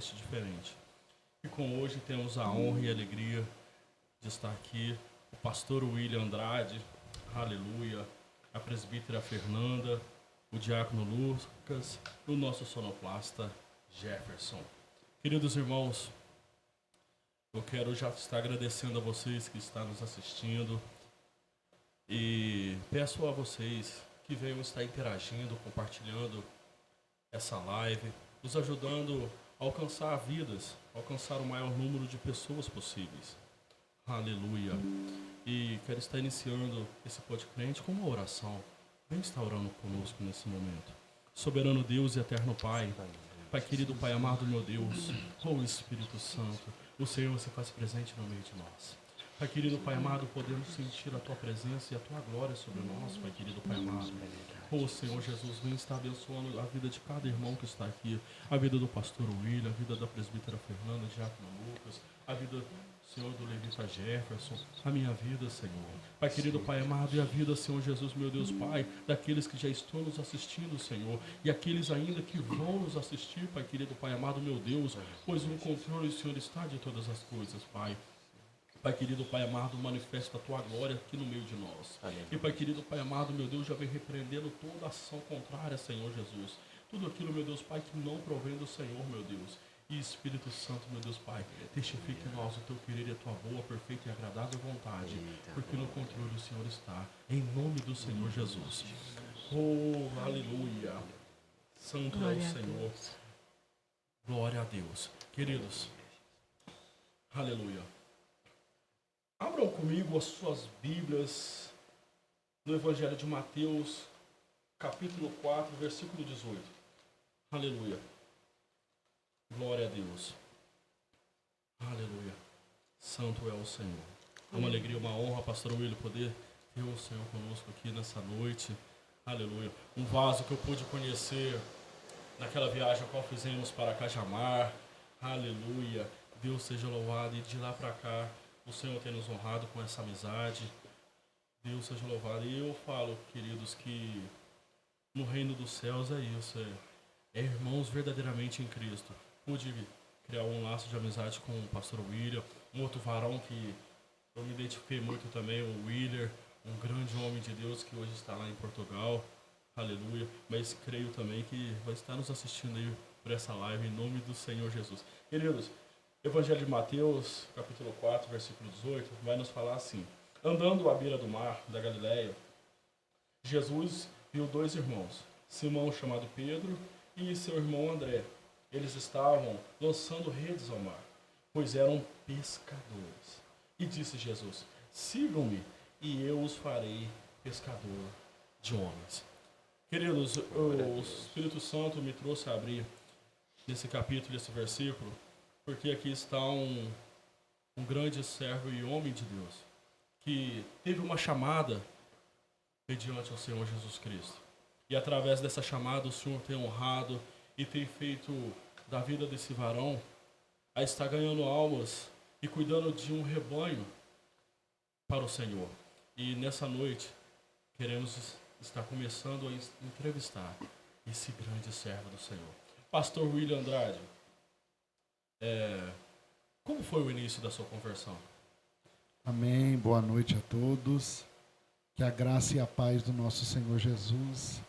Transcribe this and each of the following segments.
diferente. E com hoje temos a honra e a alegria de estar aqui o pastor William Andrade, aleluia, a presbítera Fernanda, o diácono Lucas e o nosso sonoplasta Jefferson. Queridos irmãos, eu quero já estar agradecendo a vocês que estão nos assistindo e peço a vocês que venham estar interagindo, compartilhando essa live, nos ajudando a alcançar vidas, alcançar o maior número de pessoas possíveis. Aleluia. E quero estar iniciando esse podcast com uma oração. Vem estar orando conosco nesse momento. Soberano Deus e eterno Pai, Pai querido, Pai amado, meu Deus, oh Espírito Santo, o Senhor se faz presente no meio de nós. Pai querido, Pai amado, podemos sentir a Tua presença e a Tua glória sobre nós, Pai querido, Pai amado. Oh Senhor Jesus, vem estar abençoando a vida de cada irmão que está aqui, a vida do pastor William, a vida da presbítera Fernanda, diácono Lucas, a vida, Senhor, do levita Jefferson, a minha vida, Senhor. Pai querido, Pai amado, e a vida, Senhor Jesus, meu Deus, Pai, daqueles que já estão nos assistindo, Senhor, e aqueles ainda que vão nos assistir, Pai querido, Pai amado, meu Deus, pois no controle o Senhor está de todas as coisas, Pai. Pai querido, Pai amado, manifesta a Tua glória aqui no meio de nós. Amém. E Pai querido, Pai amado, meu Deus, já vem repreendendo toda ação contrária, Senhor Jesus. Tudo aquilo, meu Deus, Pai, que não provém do Senhor, meu Deus. E Espírito Santo, meu Deus, Pai, testifique em nós o Teu querer e a Tua boa, perfeita e agradável vontade. Porque no controle o Senhor está. Em nome do Senhor Jesus. Oh, aleluia. Santo é o Senhor. Glória a Deus. Queridos, aleluia. Abram comigo as suas Bíblias no Evangelho de Mateus, capítulo 4, versículo 18. Aleluia. Glória a Deus. Aleluia. Santo é o Senhor. É uma alegria, uma honra, pastor William, poder ter o Senhor conosco aqui nessa noite. Aleluia. Um vaso que eu pude conhecer naquela viagem a qual fizemos para Cajamar. Aleluia. Deus seja louvado. E de lá para cá, o Senhor tem nos honrado com essa amizade. Deus seja louvado. E eu falo, queridos, que no reino dos céus é isso. É irmãos verdadeiramente em Cristo. Pude criar um laço de amizade com o pastor William. Um outro varão que eu me identifiquei muito também, o Willer. Um grande homem de Deus que hoje está lá em Portugal. Aleluia. Mas creio também que vai estar nos assistindo aí por essa live em nome do Senhor Jesus. Queridos, Evangelho de Mateus, capítulo 4, versículo 18, vai nos falar assim. Andando à beira do mar da Galileia, Jesus viu dois irmãos, Simão, chamado Pedro, e seu irmão André. Eles estavam lançando redes ao mar, pois eram pescadores. E disse Jesus, sigam-me, e eu os farei pescador de homens. Queridos, o Espírito Santo me trouxe a abrir nesse capítulo, esse versículo, porque aqui está um grande servo e homem de Deus, que teve uma chamada mediante ao Senhor Jesus Cristo. E através dessa chamada o Senhor tem honrado e tem feito da vida desse varão a estar ganhando almas e cuidando de um rebanho para o Senhor. E nessa noite queremos estar começando a entrevistar esse grande servo do Senhor. Pastor William Andrade, como foi o início da sua conversão? Amém, boa noite a todos. Que a graça e a paz do nosso Senhor Jesus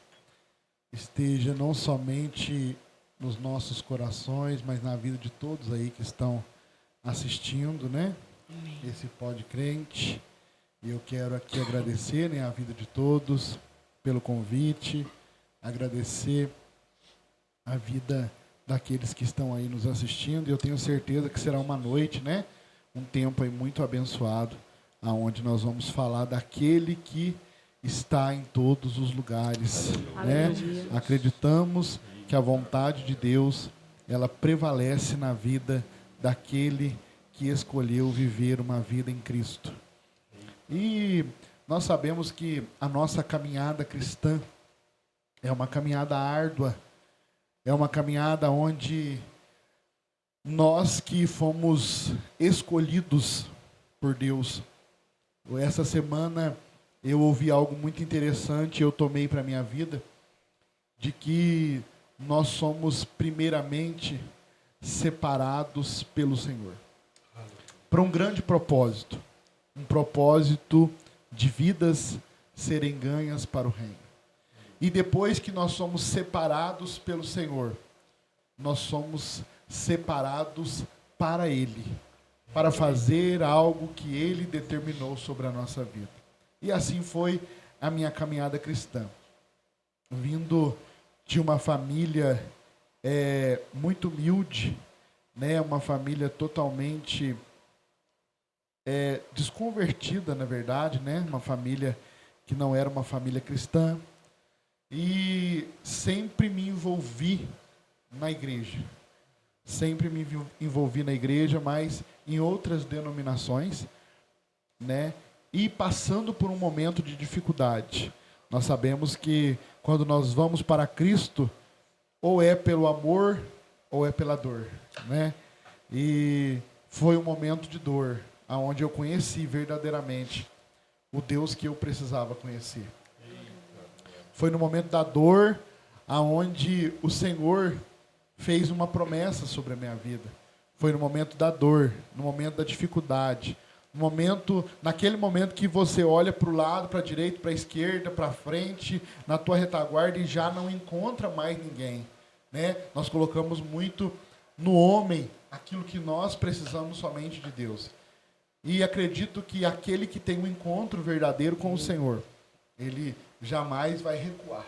esteja não somente nos nossos corações, mas na vida de todos aí que estão assistindo, né? Amém. Esse Pod Crente. E eu quero aqui agradecer, né, a vida de todos pelo convite, agradecer a vida daqueles que estão aí nos assistindo. E eu tenho certeza que será uma noite, né? Um tempo aí muito abençoado, aonde nós vamos falar daquele que está em todos os lugares, né? Acreditamos que a vontade de Deus, ela prevalece na vida daquele que escolheu viver uma vida em Cristo. E nós sabemos que a nossa caminhada cristã é uma caminhada árdua, é uma caminhada onde nós que fomos escolhidos por Deus. Essa semana eu ouvi algo muito interessante, eu tomei para a minha vida, de que nós somos primeiramente separados pelo Senhor. Para um grande propósito. Um propósito de vidas serem ganhas para o reino. E depois que nós somos separados pelo Senhor, nós somos separados para Ele, para fazer algo que Ele determinou sobre a nossa vida. E assim foi a minha caminhada cristã. Vindo de uma família muito humilde, né? Uma família totalmente desconvertida, na verdade, né? Uma família que não era uma família cristã. E sempre me envolvi na igreja. Sempre me envolvi na igreja, mas em outras denominações, né? E passando por um momento de dificuldade. Nós sabemos que quando nós vamos para Cristo, ou é pelo amor, ou é pela dor, né? E foi um momento de dor, onde eu conheci verdadeiramente o Deus que eu precisava conhecer. Foi no momento da dor, aonde o Senhor fez uma promessa sobre a minha vida. Foi no momento da dor, no momento da dificuldade, naquele momento que você olha para o lado, para a direita, para a esquerda, para a frente, na tua retaguarda e já não encontra mais ninguém, né? Nós colocamos muito no homem aquilo que nós precisamos somente de Deus. E acredito que aquele que tem um encontro verdadeiro com o Senhor, ele jamais vai recuar.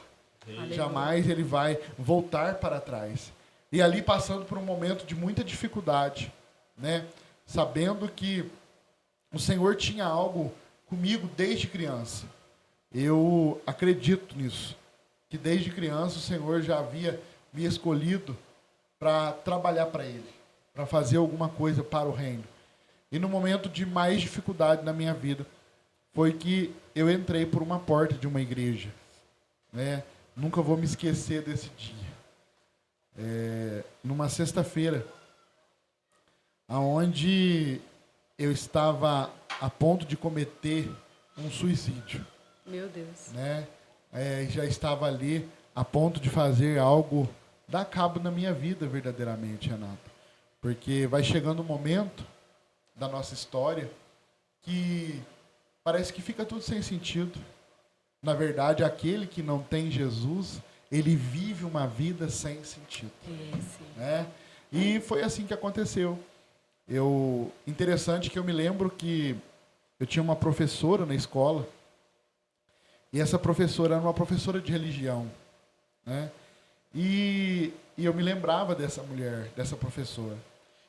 Jamais ele vai voltar para trás. E ali passando por um momento de muita dificuldade, né? Sabendo que o Senhor tinha algo comigo desde criança. Eu acredito nisso. Que desde criança o Senhor já havia me escolhido para trabalhar para Ele. Para fazer alguma coisa para o reino. E no momento de mais dificuldade na minha vida, foi que eu entrei por uma porta de uma igreja, né? Nunca vou me esquecer desse dia. Numa sexta-feira, aonde eu estava a ponto de cometer um suicídio. Meu Deus. Né? Já estava ali a ponto de fazer algo, dar cabo na minha vida verdadeiramente, Renato. Porque vai chegando um momento da nossa história que parece que fica tudo sem sentido. Na verdade, aquele que não tem Jesus, ele vive uma vida sem sentido. Né? E foi assim que aconteceu. Interessante que eu me lembro que eu tinha uma professora na escola, e essa professora era uma professora de religião. Né? E eu me lembrava dessa mulher, dessa professora.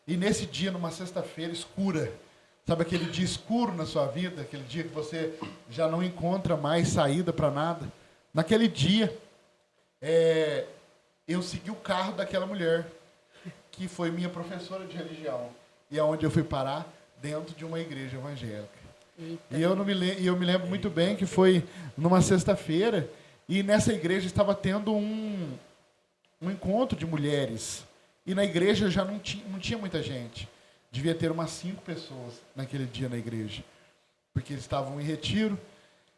E nesse dia, numa sexta-feira escura, sabe aquele dia escuro na sua vida, aquele dia que você já não encontra mais saída para nada? Naquele dia, eu segui o carro daquela mulher, que foi minha professora de religião. E aonde eu fui parar? Dentro de uma igreja evangélica. Eita. E eu me lembro muito bem que foi numa sexta-feira, e nessa igreja estava tendo um encontro de mulheres. E na igreja já não tinha muita gente. Devia ter umas 5 pessoas naquele dia na igreja. Porque eles estavam em retiro.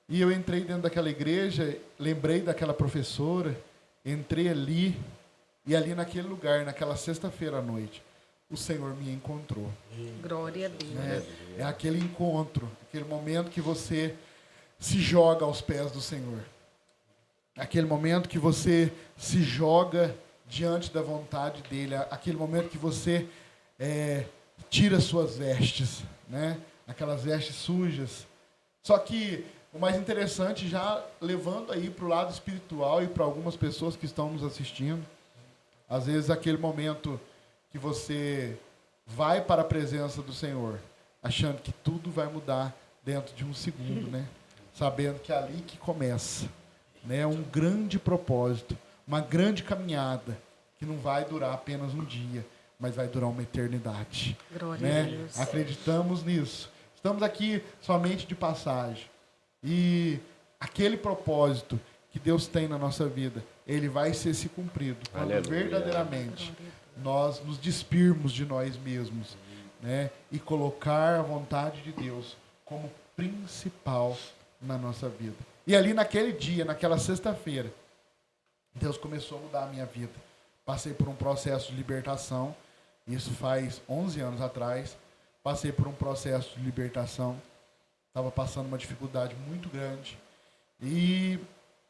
E eu entrei dentro daquela igreja, lembrei daquela professora, entrei ali, e ali naquele lugar, naquela sexta-feira à noite, o Senhor me encontrou. Glória a Deus. É aquele encontro, aquele momento que você se joga aos pés do Senhor. Aquele momento que você se joga diante da vontade dEle. Aquele momento que você tira suas vestes, né? Aquelas vestes sujas. Só que o mais interessante, já levando aí para o lado espiritual e para algumas pessoas que estão nos assistindo, às vezes aquele momento que você vai para a presença do Senhor, achando que tudo vai mudar dentro de um segundo, né? Sabendo que é ali que começa, né? Um grande propósito, uma grande caminhada, que não vai durar apenas um dia, mas vai durar uma eternidade. Glória né? a Deus. Acreditamos nisso. Estamos aqui somente de passagem. E aquele propósito que Deus tem na nossa vida, ele vai ser se cumprido quando verdadeiramente nós nos despirmos de nós mesmos, né? E colocar a vontade de Deus como principal na nossa vida. E ali naquele dia, naquela sexta-feira, Deus começou a mudar a minha vida. Passei por um processo de libertação Isso faz 11 anos atrás. Passei por um processo de libertação. Estava passando uma dificuldade muito grande. E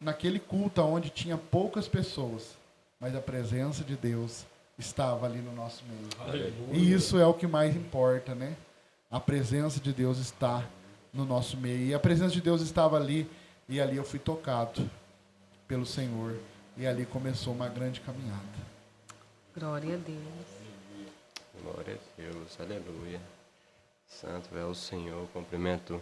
naquele culto onde tinha poucas pessoas, mas a presença de Deus estava ali no nosso meio. Aleluia. E isso é o que mais importa, né? A presença de Deus está no nosso meio. E a presença de Deus estava ali, e ali eu fui tocado pelo Senhor. E ali começou uma grande caminhada. Glória a Deus. Glória a Deus, aleluia. Santo é o Senhor. Cumprimento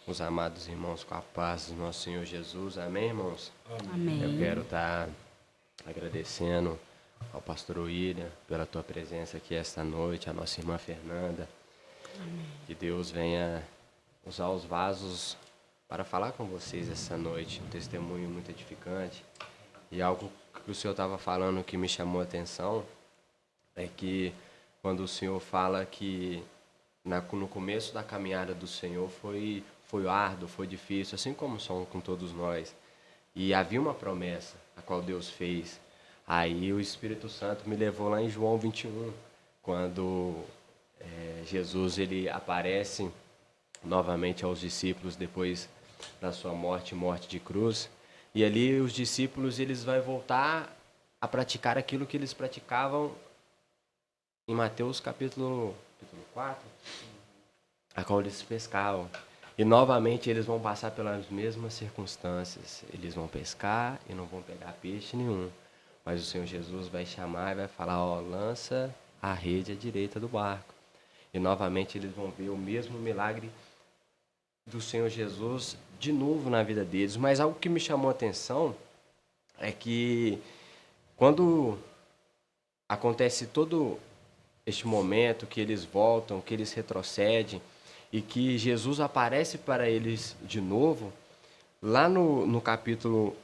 os amados irmãos com a paz do nosso Senhor Jesus. Amém, irmãos? Amém. Eu quero estar agradecendo ao pastor William pela tua presença aqui esta noite, a nossa irmã Fernanda. Amém. Que Deus venha usar os vasos para falar com vocês essa noite. Um testemunho muito edificante. E algo que o Senhor estava falando que me chamou a atenção é que quando o Senhor fala que no começo da caminhada do Senhor foi árduo, foi difícil, assim como são com todos nós. E havia uma promessa, a qual Deus fez. Aí o Espírito Santo me levou lá em João 21, quando Jesus ele aparece novamente aos discípulos depois da sua morte de cruz. E ali os discípulos eles vão voltar a praticar aquilo que eles praticavam em Mateus capítulo 4, a qual eles pescavam. E novamente eles vão passar pelas mesmas circunstâncias. Eles vão pescar e não vão pegar peixe nenhum. Mas o Senhor Jesus vai chamar e vai falar, lança a rede à direita do barco. E novamente eles vão ver o mesmo milagre do Senhor Jesus de novo na vida deles. Mas algo que me chamou a atenção é que quando acontece todo este momento que eles voltam, que eles retrocedem e que Jesus aparece para eles de novo, lá no capítulo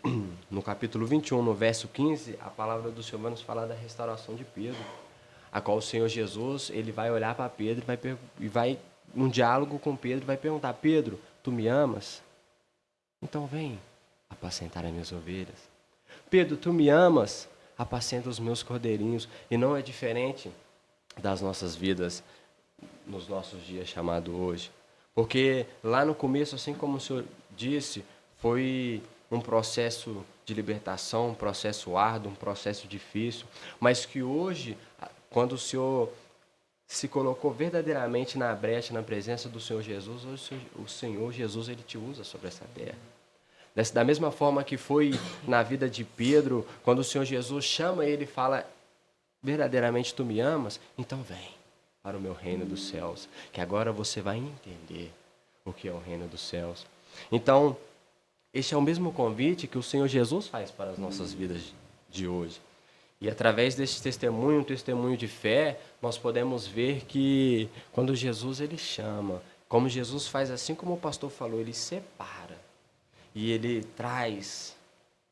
21, no verso 15, a palavra do Senhor vai nos falar da restauração de Pedro, a qual o Senhor Jesus ele vai olhar para Pedro e vai num diálogo com Pedro, vai perguntar, Pedro, tu me amas? Então vem apacentar as minhas ovelhas. Pedro, tu me amas? Apacenta os meus cordeirinhos. E não é diferente das nossas vidas nos nossos dias chamado hoje. Porque lá no começo, assim como o Senhor disse, foi um processo de libertação, um processo árduo, um processo difícil, mas que hoje, quando o Senhor se colocou verdadeiramente na brecha, na presença do Senhor Jesus, hoje o Senhor Jesus ele te usa sobre essa terra. Da mesma forma que foi na vida de Pedro, quando o Senhor Jesus chama ele e fala, verdadeiramente tu me amas? Então vem para o meu reino dos céus, que agora você vai entender o que é o reino dos céus. Então, este é o mesmo convite que o Senhor Jesus faz para as nossas vidas de hoje. E através deste testemunho, um testemunho de fé, nós podemos ver que quando Jesus ele chama, como Jesus faz assim como o pastor falou, ele separa e ele traz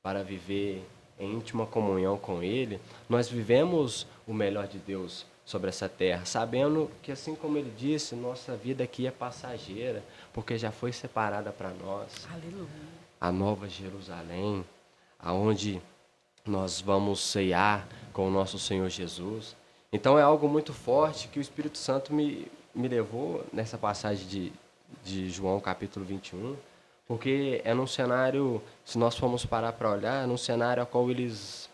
para viver em íntima comunhão com ele, nós vivemos o melhor de Deus sobre essa terra, sabendo que assim como ele disse, nossa vida aqui é passageira, porque já foi separada para nós. Aleluia. A Nova Jerusalém, aonde nós vamos ceiar com o nosso Senhor Jesus. Então é algo muito forte que o Espírito Santo me levou nessa passagem de João capítulo 21, porque é num cenário, se nós formos parar para olhar, é num cenário ao qual eles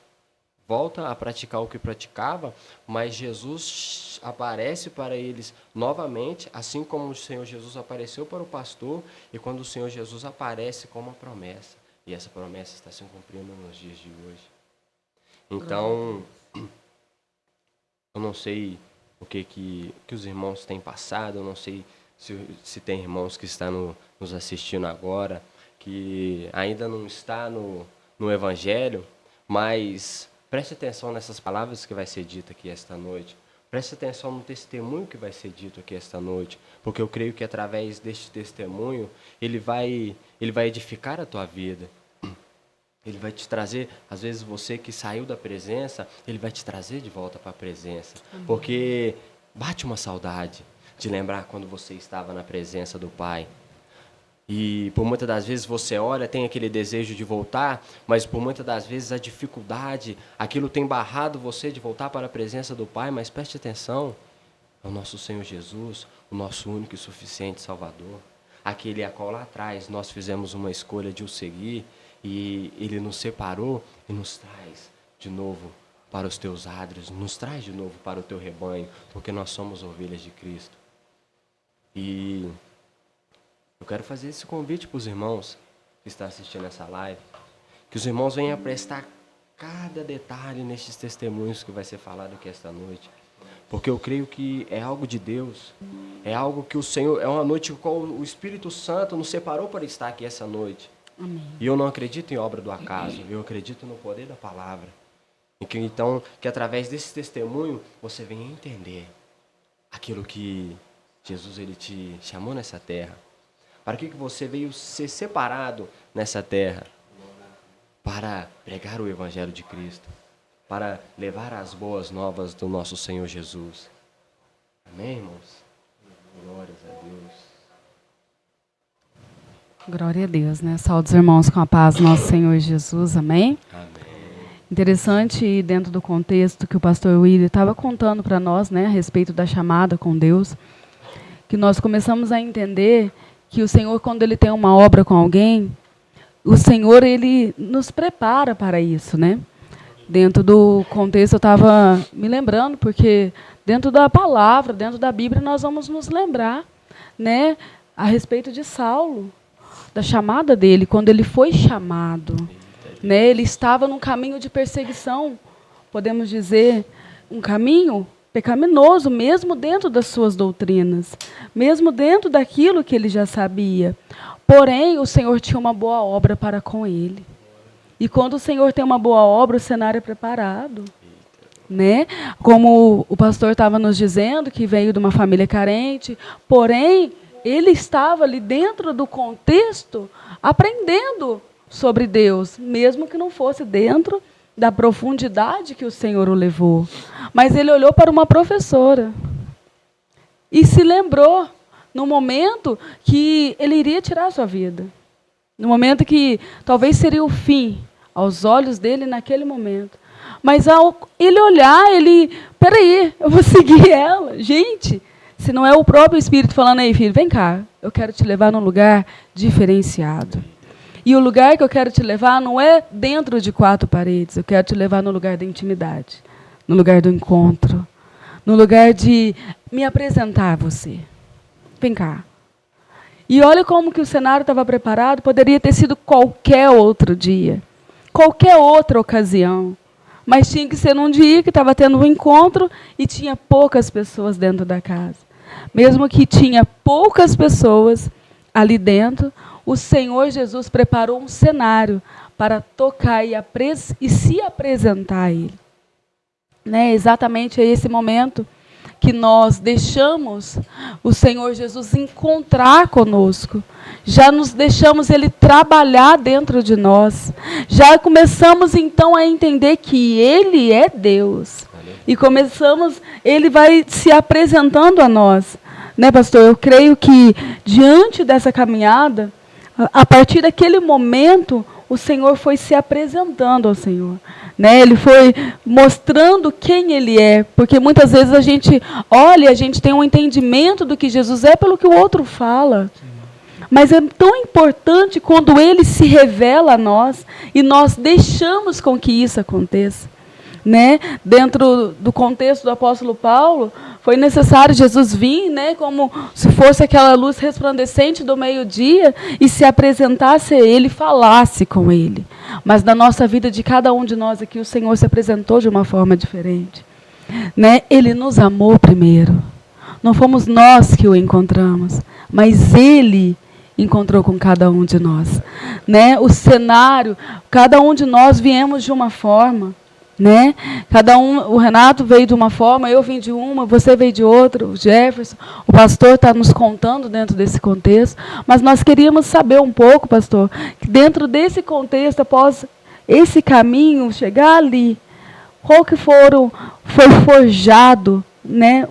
voltam a praticar o que praticava, mas Jesus aparece para eles novamente, assim como o Senhor Jesus apareceu para o pastor, e quando o Senhor Jesus aparece com uma promessa, e essa promessa está se cumprindo nos dias de hoje. Então, eu não sei o que os irmãos têm passado, eu não sei se tem irmãos que estão nos assistindo agora, que ainda não está no Evangelho, mas preste atenção nessas palavras que vai ser dita aqui esta noite. Preste atenção no testemunho que vai ser dito aqui esta noite, porque eu creio que através deste testemunho, ele vai edificar a tua vida. Ele vai te trazer, às vezes você que saiu da presença, ele vai te trazer de volta para a presença. Porque bate uma saudade de lembrar quando você estava na presença do Pai. E por muitas das vezes você olha, tem aquele desejo de voltar, mas por muitas das vezes a dificuldade, aquilo tem barrado você de voltar para a presença do Pai, mas preste atenção, é o nosso Senhor Jesus, o nosso único e suficiente Salvador, aquele a qual lá atrás nós fizemos uma escolha de o seguir, e Ele nos separou e nos traz de novo para os teus adros, nos traz de novo para o teu rebanho, porque nós somos ovelhas de Cristo. E eu quero fazer esse convite para os irmãos que estão assistindo essa live, que os irmãos venham prestar cada detalhe nestes testemunhos que vai ser falado aqui esta noite, porque eu creio que é algo de Deus, é algo que o Senhor, é uma noite qual o Espírito Santo nos separou para estar aqui essa noite. Amém. E eu não acredito em obra do acaso, eu acredito no poder da palavra. E que, então, que através desse testemunho você venha entender aquilo que Jesus ele te chamou nessa terra. Para que você veio ser separado nessa terra? Para pregar o Evangelho de Cristo, para levar as boas novas do nosso Senhor Jesus. Amém, irmãos? Glórias a Deus. Glória a Deus, né? Saúde os irmãos com a paz do nosso Senhor Jesus, amém? Amém. Interessante, dentro do contexto que o pastor William estava contando para nós, né, a respeito da chamada com Deus, que nós começamos a entender que o Senhor, quando Ele tem uma obra com alguém, o Senhor, Ele nos prepara para isso, né? Dentro do contexto, eu estava me lembrando, porque dentro da palavra, dentro da Bíblia, nós vamos nos lembrar, né, a respeito de Saulo, da chamada dele, quando ele foi chamado. Né, ele estava num caminho de perseguição, podemos dizer, um caminho pecaminoso, mesmo dentro das suas doutrinas, mesmo dentro daquilo que ele já sabia. Porém, o Senhor tinha uma boa obra para com ele. E quando o Senhor tem uma boa obra, o cenário é preparado. Né? Como o pastor estava nos dizendo, que veio de uma família carente, porém, ele estava ali dentro do contexto, aprendendo sobre Deus, mesmo que não fosse dentro da profundidade que o Senhor o levou. Mas ele olhou para uma professora e se lembrou no momento que ele iria tirar a sua vida. No momento que talvez seria o fim aos olhos dele naquele momento. Mas ao ele olhar, peraí, eu vou seguir ela. Gente, se não é o próprio Espírito falando aí, filho, vem cá, eu quero te levar num lugar diferenciado. E o lugar que eu quero te levar não é dentro de 4 paredes. Eu quero te levar no lugar da intimidade, no lugar do encontro, no lugar de me apresentar a você. Vem cá. E olha como que o cenário estava preparado. Poderia ter sido qualquer outro dia, qualquer outra ocasião. Mas tinha que ser num dia que estava tendo um encontro e tinha poucas pessoas dentro da casa. Mesmo que tinha poucas pessoas ali dentro, o Senhor Jesus preparou um cenário para tocar e se apresentar a Ele. Né? Exatamente é esse momento que nós deixamos o Senhor Jesus encontrar conosco. Já nos deixamos Ele trabalhar dentro de nós. Já começamos então a entender que Ele é Deus. E começamos, Ele vai se apresentando a nós. Né, pastor? Eu creio que diante dessa caminhada, a partir daquele momento, o Senhor foi se apresentando ao Senhor. Né? Ele foi mostrando quem Ele é. Porque muitas vezes a gente olha, a gente tem um entendimento do que Jesus é pelo que o outro fala. Mas é tão importante quando Ele se revela a nós e nós deixamos com que isso aconteça. Né? Dentro do contexto do apóstolo Paulo, foi necessário Jesus vir, né, como se fosse aquela luz resplandecente do meio-dia e se apresentasse a Ele, falasse com Ele. Mas na nossa vida de cada um de nós aqui, o Senhor se apresentou de uma forma diferente. Né? Ele nos amou primeiro. Não fomos nós que o encontramos, mas Ele encontrou com cada um de nós. Né? O cenário, cada um de nós viemos de uma forma. Né? Cada um, o Renato veio de uma forma, eu vim de uma, você veio de outra, o Jefferson, o pastor está nos contando dentro desse contexto, mas nós queríamos saber um pouco, pastor, que dentro desse contexto, após esse caminho, chegar ali, qual que foi forjado, né,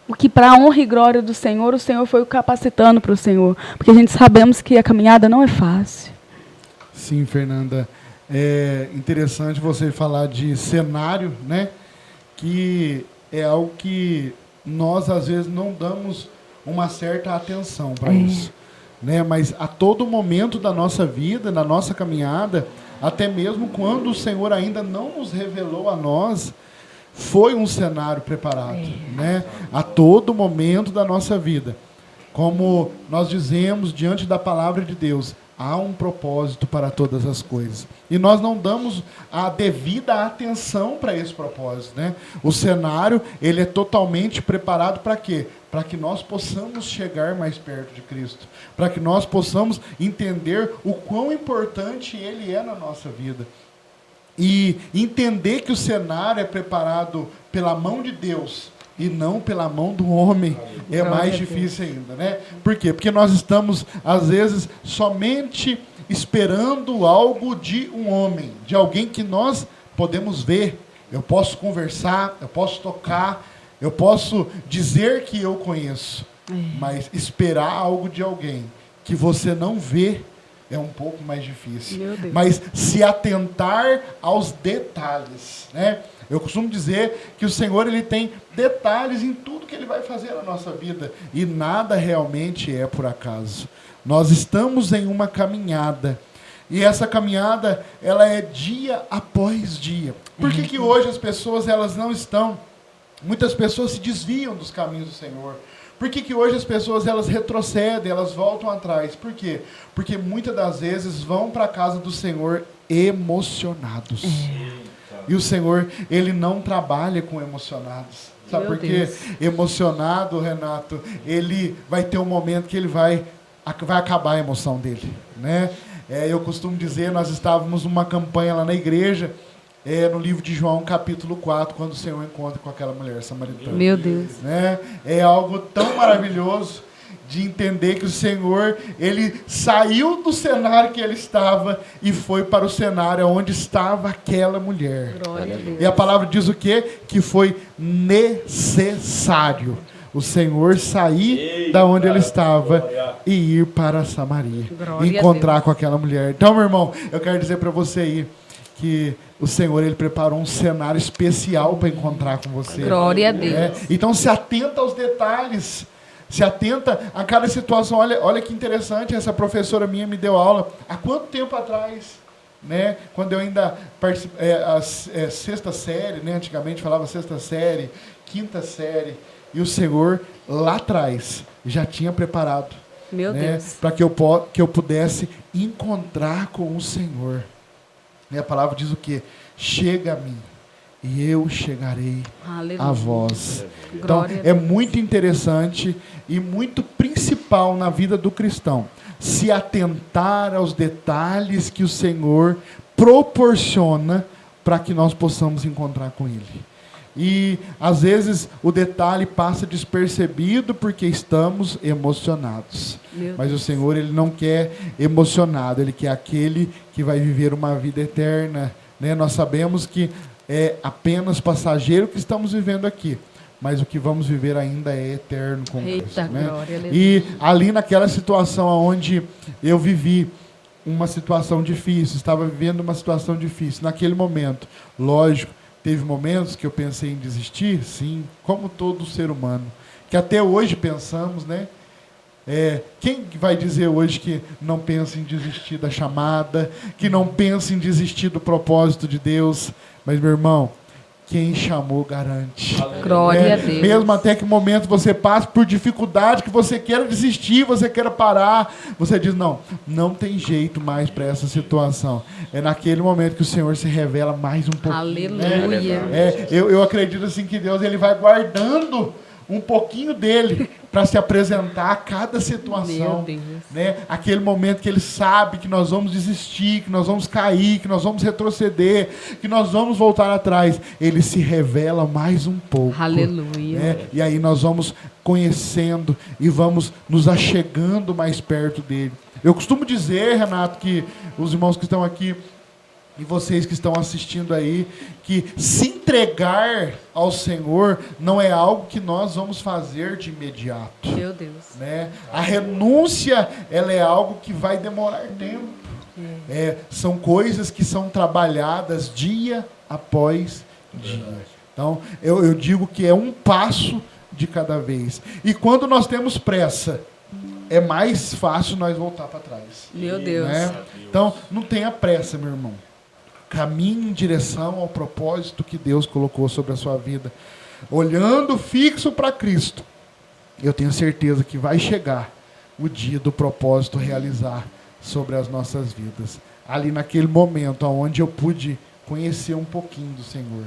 o que para a honra e glória do Senhor, o Senhor foi o capacitando para o Senhor. Porque a gente sabemos que a caminhada não é fácil. Sim, Fernanda. É interessante você falar de cenário, né? Que é algo que nós, às vezes, não damos uma certa atenção para isso. Né? Mas a todo momento da nossa vida, na nossa caminhada, até mesmo quando o Senhor ainda não nos revelou a nós, foi um cenário preparado, né? A todo momento da nossa vida. Como nós dizemos diante da palavra de Deus, há um propósito para todas as coisas. E nós não damos a devida atenção para esse propósito, né? O cenário, ele é totalmente preparado para quê? Para que nós possamos chegar mais perto de Cristo. Para que nós possamos entender o quão importante Ele é na nossa vida. E entender que o cenário é preparado pela mão de Deus e não pela mão do homem é mais difícil ainda, né? Por quê? Porque nós estamos, às vezes, somente esperando algo de um homem, de alguém que nós podemos ver. Eu posso conversar, eu posso tocar, eu posso dizer que eu conheço, mas esperar algo de alguém que você não vê é um pouco mais difícil. Mas se atentar aos detalhes, né? Eu costumo dizer que o Senhor, ele tem detalhes em tudo que Ele vai fazer na nossa vida. E nada realmente é por acaso. Nós estamos em uma caminhada. E essa caminhada, ela é dia após dia. Por que hoje as pessoas, elas não estão... Muitas pessoas se desviam dos caminhos do Senhor. Por que hoje as pessoas, elas retrocedem, elas voltam atrás? Por quê? Porque muitas das vezes vão para a casa do Senhor emocionados. E o Senhor, Ele não trabalha com emocionados. Sabe por quê? Emocionado, Renato, ele vai ter um momento que ele vai acabar a emoção dele, né? Eu costumo dizer, nós estávamos numa campanha lá na igreja, no livro de João, capítulo 4, quando o Senhor encontra com aquela mulher samaritana. Meu Deus. Né? É algo tão maravilhoso de entender que o Senhor, Ele saiu do cenário que Ele estava e foi para o cenário onde estava aquela mulher. Glória a Deus. E a palavra diz o quê? Que foi necessário o Senhor sair da onde Ele estava e ir para Samaria. Glória Encontrar com aquela mulher. Então, meu irmão, eu quero dizer para você aí que o Senhor, Ele preparou um cenário especial para encontrar com você. Glória a Deus. Então, se atenta aos detalhes. Se atenta a cada situação. Olha que interessante, essa professora minha me deu aula há quanto tempo atrás, né? Quando eu ainda participei, sexta série, né? Antigamente falava sexta série, quinta série, e o Senhor lá atrás já tinha preparado, Meu Deus, para que eu pudesse encontrar com o Senhor. E a palavra diz o quê? Chega a mim e eu chegarei a vós. Então, é muito interessante e muito principal na vida do cristão se atentar aos detalhes que o Senhor proporciona para que nós possamos encontrar com Ele. E, às vezes, o detalhe passa despercebido porque estamos emocionados. Mas o Senhor, Ele não quer emocionado, Ele quer aquele que vai viver uma vida eterna, né? Nós sabemos que é apenas passageiro que estamos vivendo aqui, mas o que vamos viver ainda é eterno com Cristo, né? E ali naquela situação onde eu vivi uma situação difícil, estava vivendo uma situação difícil, naquele momento, lógico, teve momentos que eu pensei em desistir, sim, como todo ser humano, que até hoje pensamos, né? Quem vai dizer hoje que não pensa em desistir da chamada, que não pensa em desistir do propósito de Deus? Mas, meu irmão, quem chamou garante. Glória a Deus. Mesmo até que momento você passe por dificuldade, que você queira desistir, você queira parar, você diz, não tem jeito mais para essa situação. É naquele momento que o Senhor se revela mais um pouquinho. Aleluia. Eu acredito assim que Deus, Ele vai guardando um pouquinho dele para se apresentar a cada situação, né? Aquele momento que Ele sabe que nós vamos desistir, que nós vamos cair, que nós vamos retroceder, que nós vamos voltar atrás, Ele se revela mais um pouco. Aleluia. Né? E aí nós vamos conhecendo e vamos nos achegando mais perto dele. Eu costumo dizer, Renato, que os irmãos que estão aqui, e vocês que estão assistindo aí, que se entregar ao Senhor não é algo que nós vamos fazer de imediato. Meu Deus. Né? A renúncia, ela é algo que vai demorar tempo. São coisas que são trabalhadas dia após dia. Então, eu digo que é um passo de cada vez. E quando nós temos pressa, é mais fácil nós voltar para trás. Meu Deus. Né? Então, não tenha pressa, meu irmão. Caminhe em direção ao propósito que Deus colocou sobre a sua vida. Olhando fixo para Cristo. Eu tenho certeza que vai chegar o dia do propósito realizar sobre as nossas vidas. Ali naquele momento onde eu pude conhecer um pouquinho do Senhor.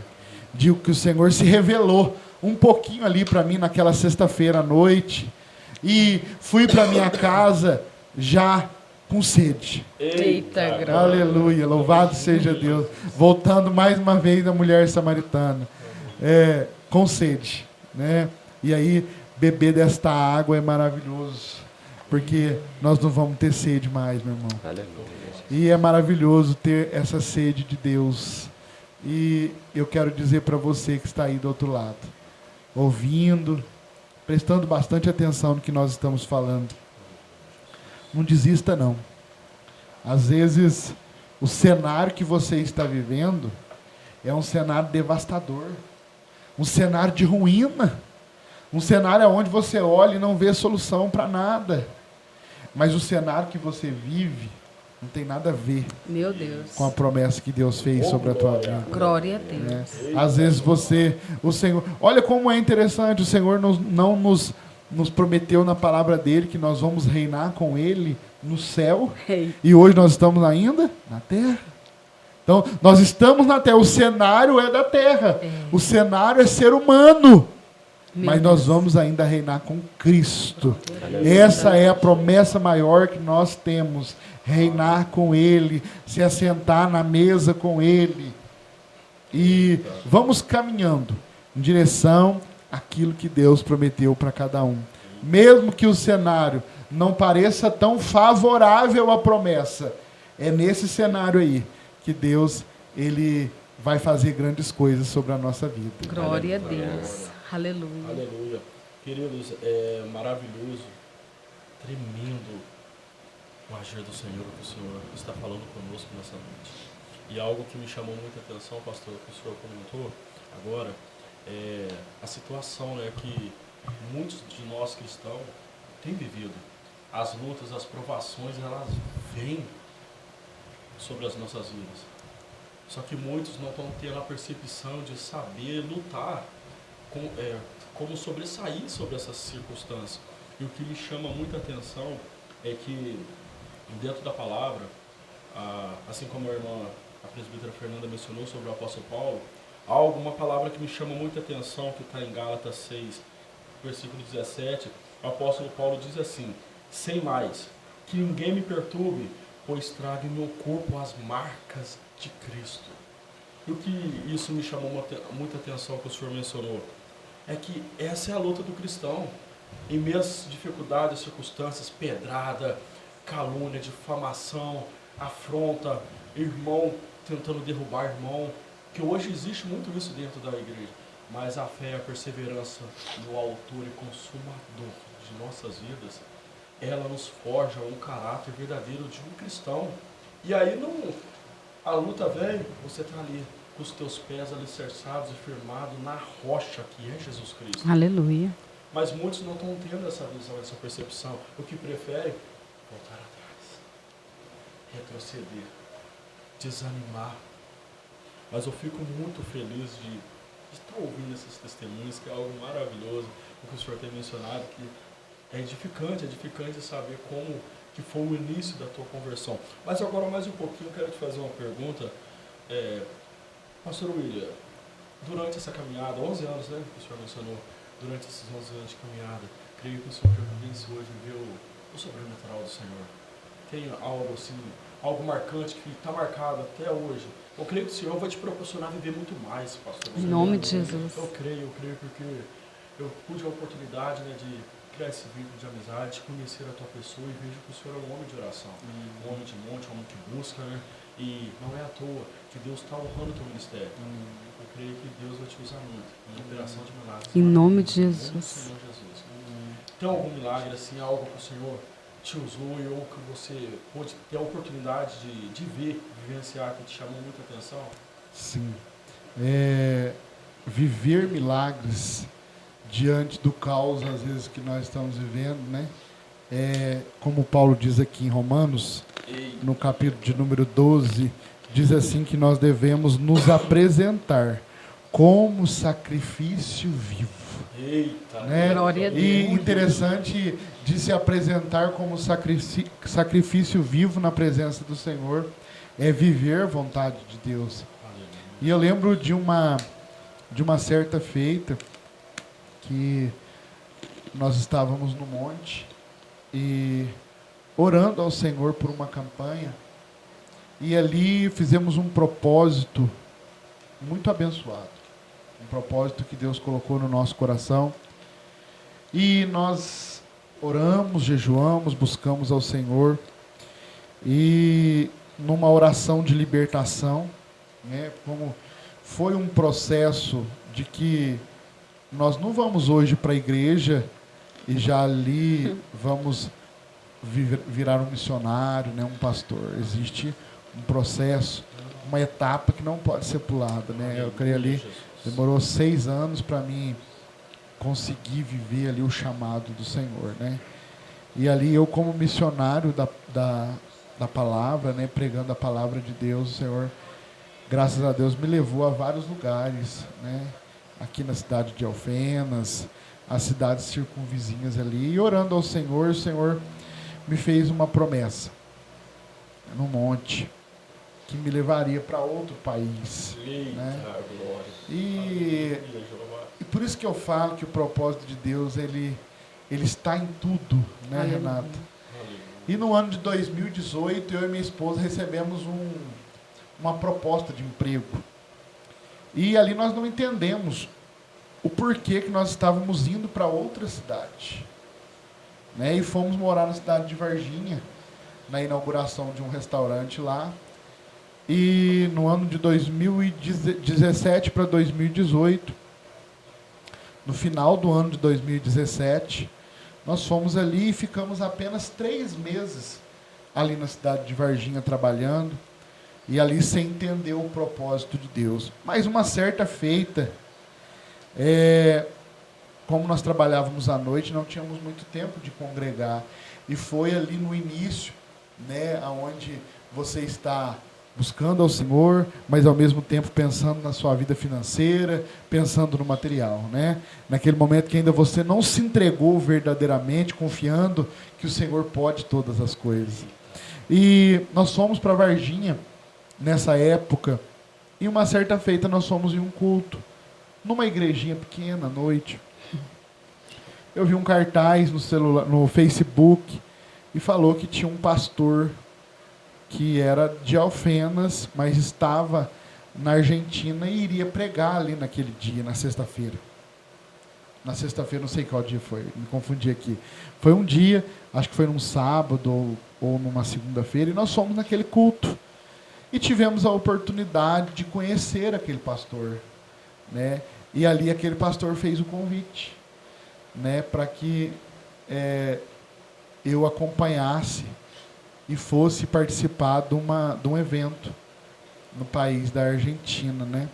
Digo que o Senhor se revelou um pouquinho ali para mim naquela sexta-feira à noite. E fui para minha casa já com sede. Eita, graça. Aleluia, louvado seja Deus. Voltando mais uma vez a mulher samaritana. Com sede. Né? E aí, beber desta água é maravilhoso. Porque nós não vamos ter sede mais, meu irmão. Aleluia. E é maravilhoso ter essa sede de Deus. E eu quero dizer para você que está aí do outro lado, ouvindo, prestando bastante atenção no que nós estamos falando. Não desista, não. Às vezes, o cenário que você está vivendo é um cenário devastador. Um cenário de ruína. Um cenário onde você olha e não vê solução para nada. Mas o cenário que você vive não tem nada a ver, Meu Deus. com a promessa que Deus fez sobre a tua vida. Glória a Deus. Às vezes o Senhor... Olha como é interessante, o Senhor não nos prometeu na palavra dele que nós vamos reinar com ele no céu. E hoje nós estamos ainda na terra. Então, nós estamos na terra. O cenário é da terra. O cenário é ser humano. Mas nós vamos ainda reinar com Cristo. Essa é a promessa maior que nós temos. Reinar com Ele, se assentar na mesa com Ele. E vamos caminhando em direção àquilo que Deus prometeu para cada um. Mesmo que o cenário não pareça tão favorável à promessa, é nesse cenário aí que Deus ele vai fazer grandes coisas sobre a nossa vida. Glória a Deus. Aleluia. Aleluia. Queridos, é maravilhoso, tremendo o agir do Senhor, que o Senhor está falando conosco nessa noite. E algo que me chamou muita atenção, pastor, que o Senhor comentou agora, é a situação, né, que muitos de nós cristãos têm vivido. As lutas, as provações, elas vêm sobre as nossas vidas. Só que muitos não estão tendo a percepção de saber lutar, como sobressair sobre essas circunstâncias. E o que me chama muita atenção é que dentro da palavra, assim como a irmã, a presbítera Fernanda mencionou sobre o apóstolo Paulo, há alguma palavra que me chama muita atenção, que está em Gálatas 6, versículo 17, o apóstolo Paulo diz assim: sem mais, que ninguém me perturbe, pois trago em meu corpo as marcas de Cristo. E o que isso me chamou muita atenção, que o senhor mencionou, é que essa é a luta do cristão. Em meio às dificuldades, circunstâncias, pedrada, calúnia, difamação, afronta, irmão tentando derrubar irmão, que hoje existe muito isso dentro da igreja. Mas a fé e a perseverança no autor e consumador de nossas vidas, ela nos forja um caráter verdadeiro de um cristão. E aí a luta vem, você está ali com os teus pés alicerçados e firmados na rocha que é Jesus Cristo. Aleluia. Mas muitos não estão tendo essa visão, essa percepção. O que preferem? Voltar atrás, retroceder, desanimar. Mas eu fico muito feliz de estar ouvindo esses testemunhos, que é algo maravilhoso, o que o senhor tem mencionado, que é edificante saber como que foi o início da tua conversão. Mas agora, mais um pouquinho, eu quero te fazer uma pergunta. Pastor William, durante essa caminhada, 11 anos, né, que o senhor mencionou, durante esses 11 anos de caminhada, creio que o senhor já vivenciou, viveu o sobrenatural do Senhor. Tem algo assim, algo marcante que está marcado até hoje. Eu creio que o Senhor vai te proporcionar viver muito mais, pastor. Em nome de Jesus. Eu creio porque eu pude a oportunidade, né, de criar esse vínculo de amizade, de conhecer a tua pessoa, e vejo que o Senhor é um homem de oração, um homem de monte, um homem que busca, né? E não é à toa que Deus está honrando o teu ministério. Eu creio que Deus vai te usar muito em operação de milagres. Em nome de Em nome do Jesus. Senhor Jesus. Tem algum milagre, assim, algo que o Senhor te usou e ou que você pôde ter a oportunidade de ver, vivenciar, que te chamou muita atenção? Sim. Viver milagres diante do caos, às vezes, que nós estamos vivendo, né? Como Paulo diz aqui em Romanos, no capítulo de número 12, diz assim que nós devemos nos apresentar como sacrifício vivo. Eita, Né? Glória a Deus. E interessante de se apresentar como sacrifício vivo na presença do Senhor é viver a vontade de Deus. E eu lembro de uma certa feita que nós estávamos no monte e orando ao Senhor por uma campanha, e ali fizemos um propósito muito abençoado, um propósito que Deus colocou no nosso coração, e nós oramos, jejuamos, buscamos ao Senhor, e numa oração de libertação, né, como foi um processo de que nós não vamos hoje para a igreja e já ali vamos virar um missionário, né, um pastor. Existe um processo, uma etapa que não pode ser pulada, né? Eu creio ali, demorou 6 anos para mim conseguir viver ali o chamado do Senhor, né? E ali eu, como missionário da palavra, né, pregando a palavra de Deus, o Senhor, graças a Deus, me levou a vários lugares, né? Aqui na cidade de Alfenas, as cidades circunvizinhas ali, e orando ao Senhor, o Senhor me fez uma promessa no monte que me levaria para outro país. Eita, né? glória. E por isso que eu falo que o propósito de Deus ele está em tudo, né, Renata? E no ano de 2018, eu e minha esposa recebemos uma proposta de emprego. E ali nós não entendemos o porquê que nós estávamos indo para outra cidade. Né? E fomos morar na cidade de Varginha, na inauguração de um restaurante lá. E no ano de 2017 para 2018, no final do ano de 2017, nós fomos ali e ficamos apenas 3 meses ali na cidade de Varginha trabalhando, e ali sem entender o propósito de Deus. Mas uma certa feita, como nós trabalhávamos à noite, não tínhamos muito tempo de congregar, e foi ali no início, né, onde você está buscando ao Senhor, mas ao mesmo tempo pensando na sua vida financeira, pensando no material, né? Naquele momento que ainda você não se entregou verdadeiramente, confiando que o Senhor pode todas as coisas. E nós fomos para Varginha nessa época, e uma certa feita nós fomos em um culto, numa igrejinha pequena, à noite. Eu vi um cartaz no celular, no Facebook, e falou que tinha um pastor que era de Alfenas, mas estava na Argentina e iria pregar ali naquele dia, na sexta-feira. Na sexta-feira, não sei qual dia foi, me confundi aqui. Foi um dia, acho que foi num sábado ou numa segunda-feira, e nós fomos naquele culto. E tivemos a oportunidade de conhecer aquele pastor, né? E ali aquele pastor fez o convite, né, para que eu acompanhasse e fosse participar de um evento no país da Argentina, né?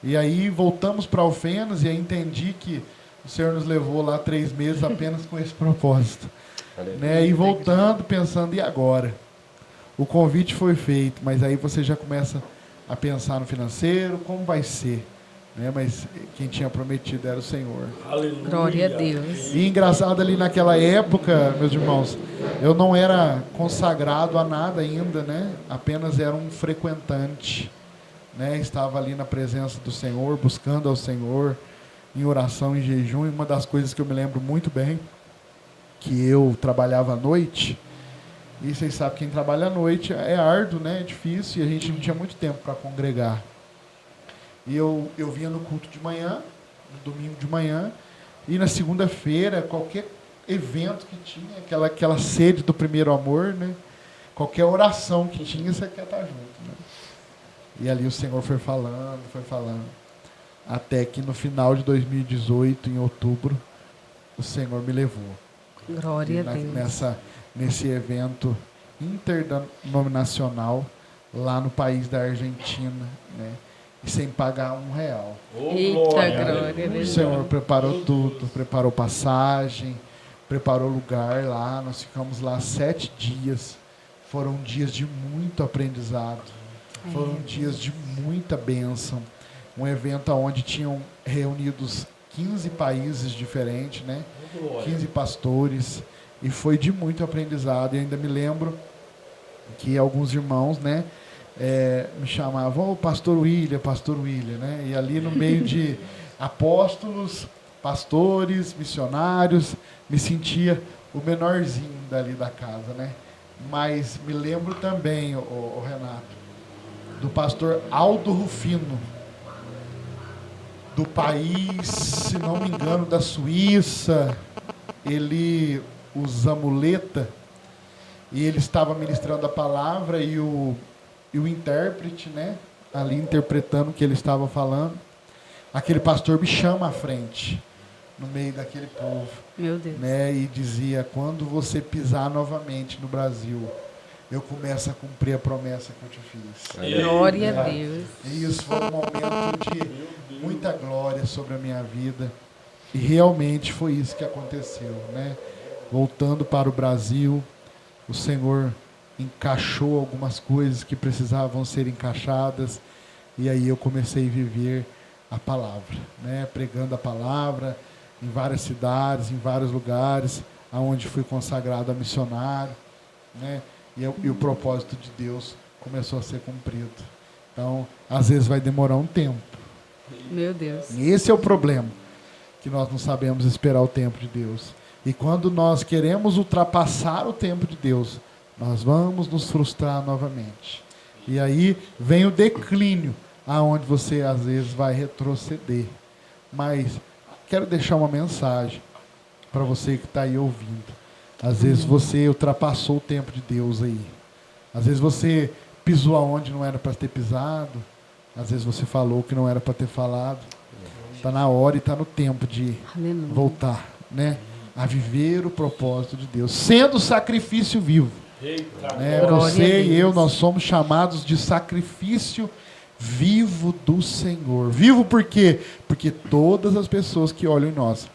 E aí voltamos para Alfenas e aí entendi que o Senhor nos levou lá 3 meses apenas com esse propósito, né? E voltando, pensando, e agora? O convite foi feito, mas aí você já começa a pensar no financeiro, como vai ser, né? Mas quem tinha prometido era o Senhor. Aleluia. Glória a Deus. E engraçado, ali naquela época, meus irmãos, eu não era consagrado a nada ainda, né? Apenas era um frequentante, né? Estava ali na presença do Senhor, buscando ao Senhor, em oração, em jejum. E uma das coisas que eu me lembro muito bem, que eu trabalhava à noite, e vocês sabem, quem trabalha à noite é árduo, né? É difícil, e a gente não tinha muito tempo para congregar. E eu vinha no culto de manhã, no domingo de manhã, e na segunda-feira, qualquer evento que tinha, aquela sede do primeiro amor, né? qualquer oração que tinha, você quer estar junto, né? E ali o Senhor foi falando, até que no final de 2018, em outubro, o Senhor me levou. Glória a Deus. Nesse evento interdenominacional lá no país da Argentina, né? E sem pagar R$1. Eita, glória. O Senhor preparou tudo, preparou passagem, preparou lugar lá. Nós ficamos lá 7 dias. Foram dias de muito aprendizado. Foram dias de muita bênção. Um evento onde tinham reunidos 15 países diferentes, né? 15 pastores. E foi de muito aprendizado. E ainda me lembro que alguns irmãos, né, me chamavam, pastor William, né? E ali no meio de apóstolos, pastores, missionários, me sentia o menorzinho dali da casa, né? Mas me lembro também, o Renato, do pastor Aldo Rufino, do país, se não me engano, da Suíça. Ele usa muleta e ele estava ministrando a palavra e o intérprete, né, ali interpretando o que ele estava falando. Aquele pastor me chama à frente, no meio daquele povo. Meu Deus. Né, e dizia, quando você pisar novamente no Brasil, eu começo a cumprir a promessa que eu te fiz. Glória a Deus. E isso foi um momento de muita glória sobre a minha vida. E realmente foi isso que aconteceu, né? Voltando para o Brasil, o Senhor encaixou algumas coisas que precisavam ser encaixadas. E aí eu comecei a viver a palavra, né? Pregando a palavra em várias cidades, em vários lugares, aonde fui consagrado a missionário, né? E o propósito de Deus começou a ser cumprido. Então, às vezes vai demorar um tempo. Meu Deus. E esse é o problema, que nós não sabemos esperar o tempo de Deus. E quando nós queremos ultrapassar o tempo de Deus, nós vamos nos frustrar novamente. E aí vem o declínio, aonde você às vezes vai retroceder. Mas quero deixar uma mensagem para você que está aí ouvindo. Às vezes você ultrapassou o tempo de Deus aí. Às vezes você pisou aonde não era para ter pisado. Às vezes você falou que não era para ter falado. Está na hora e está no tempo de voltar, né, a viver o propósito de Deus, sendo sacrifício vivo. Né? Você e eu, nós somos chamados de sacrifício vivo do Senhor. Vivo por quê? Porque todas as pessoas que olham em nós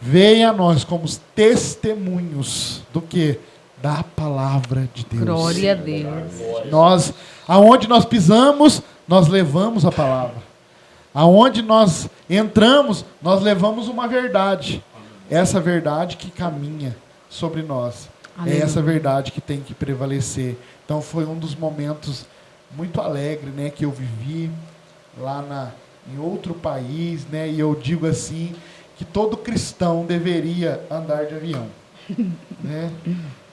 veem a nós como testemunhos do que? Da palavra de Deus. Glória a Deus. Nós, aonde nós pisamos, nós levamos a palavra. Aonde nós entramos, nós levamos uma verdade. Essa verdade que caminha sobre nós. É essa verdade que tem que prevalecer. Então foi um dos momentos muito alegres, né, que eu vivi lá em outro país, né, e eu digo assim, que todo cristão deveria andar de avião, né?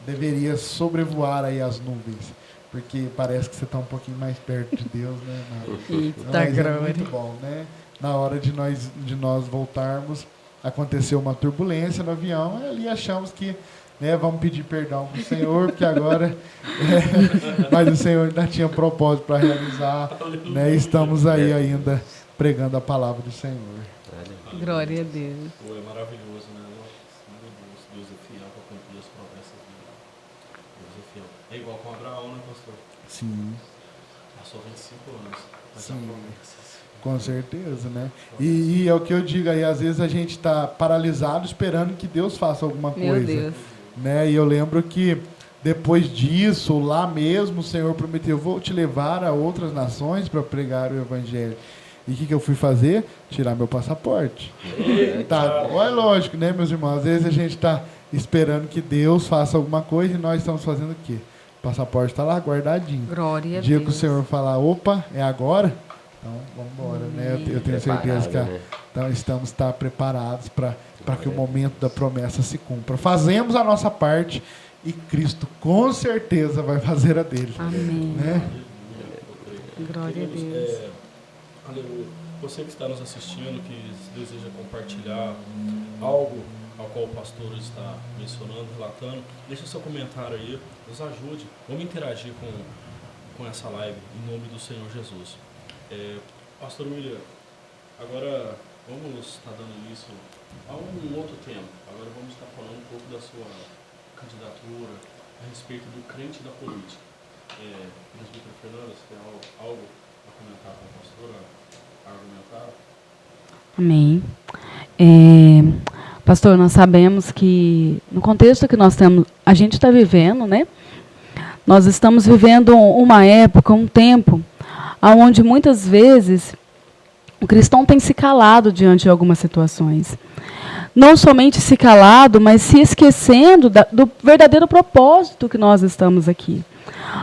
Deveria sobrevoar aí as nuvens, porque parece que você está um pouquinho mais perto de Deus, né? Mas é muito bom, né? Na hora de nós voltarmos, aconteceu uma turbulência no avião, e ali achamos que, né, vamos pedir perdão para o Senhor, porque agora mas o Senhor ainda tinha propósito para realizar, né? Estamos aí ainda pregando a palavra do Senhor. Glória a Deus. Pô, é maravilhoso, né? Meu Deus, Deus é fiel para cumprir as promessas dele. Deus é fiel. É igual com Abraão, né, pastor? Sim. Passou 25 anos. Sim. Com certeza, né? E é o que eu digo aí, às vezes a gente está paralisado esperando que Deus faça alguma coisa. Meu Deus. Né? E eu lembro que depois disso, lá mesmo, o Senhor prometeu, vou te levar a outras nações para pregar o Evangelho. E o que eu fui fazer? Tirar meu passaporte. Tá, é lógico, né, meus irmãos? Às vezes a gente está esperando que Deus faça alguma coisa e nós estamos fazendo o quê? O passaporte está lá guardadinho. Glória a Deus. O dia que o Senhor falar, opa, é agora? Então, vamos embora, né? Eu tenho certeza que então, estamos preparados para que o momento da promessa se cumpra. Fazemos a nossa parte e Cristo com certeza vai fazer a dele. Amém. Né? Glória a Deus. Aleluia. Você que está nos assistindo, que deseja compartilhar algo ao qual o pastor está mencionando, relatando. Deixa seu comentário aí, nos ajude. Vamos interagir com essa live, em nome do Senhor Jesus. Pastor William, agora vamos estar dando início a um outro tema. Agora vamos estar falando um pouco da sua candidatura a respeito do crente da política. Presbítero Fernanda, você tem algo a comentar com a pastora, a argumentar? Amém. Pastor, nós sabemos que no contexto que nós temos, a gente está vivendo, né? Nós estamos vivendo uma época, um tempo, onde muitas vezes o cristão tem se calado diante de algumas situações. Não somente se calado, mas se esquecendo do verdadeiro propósito que nós estamos aqui.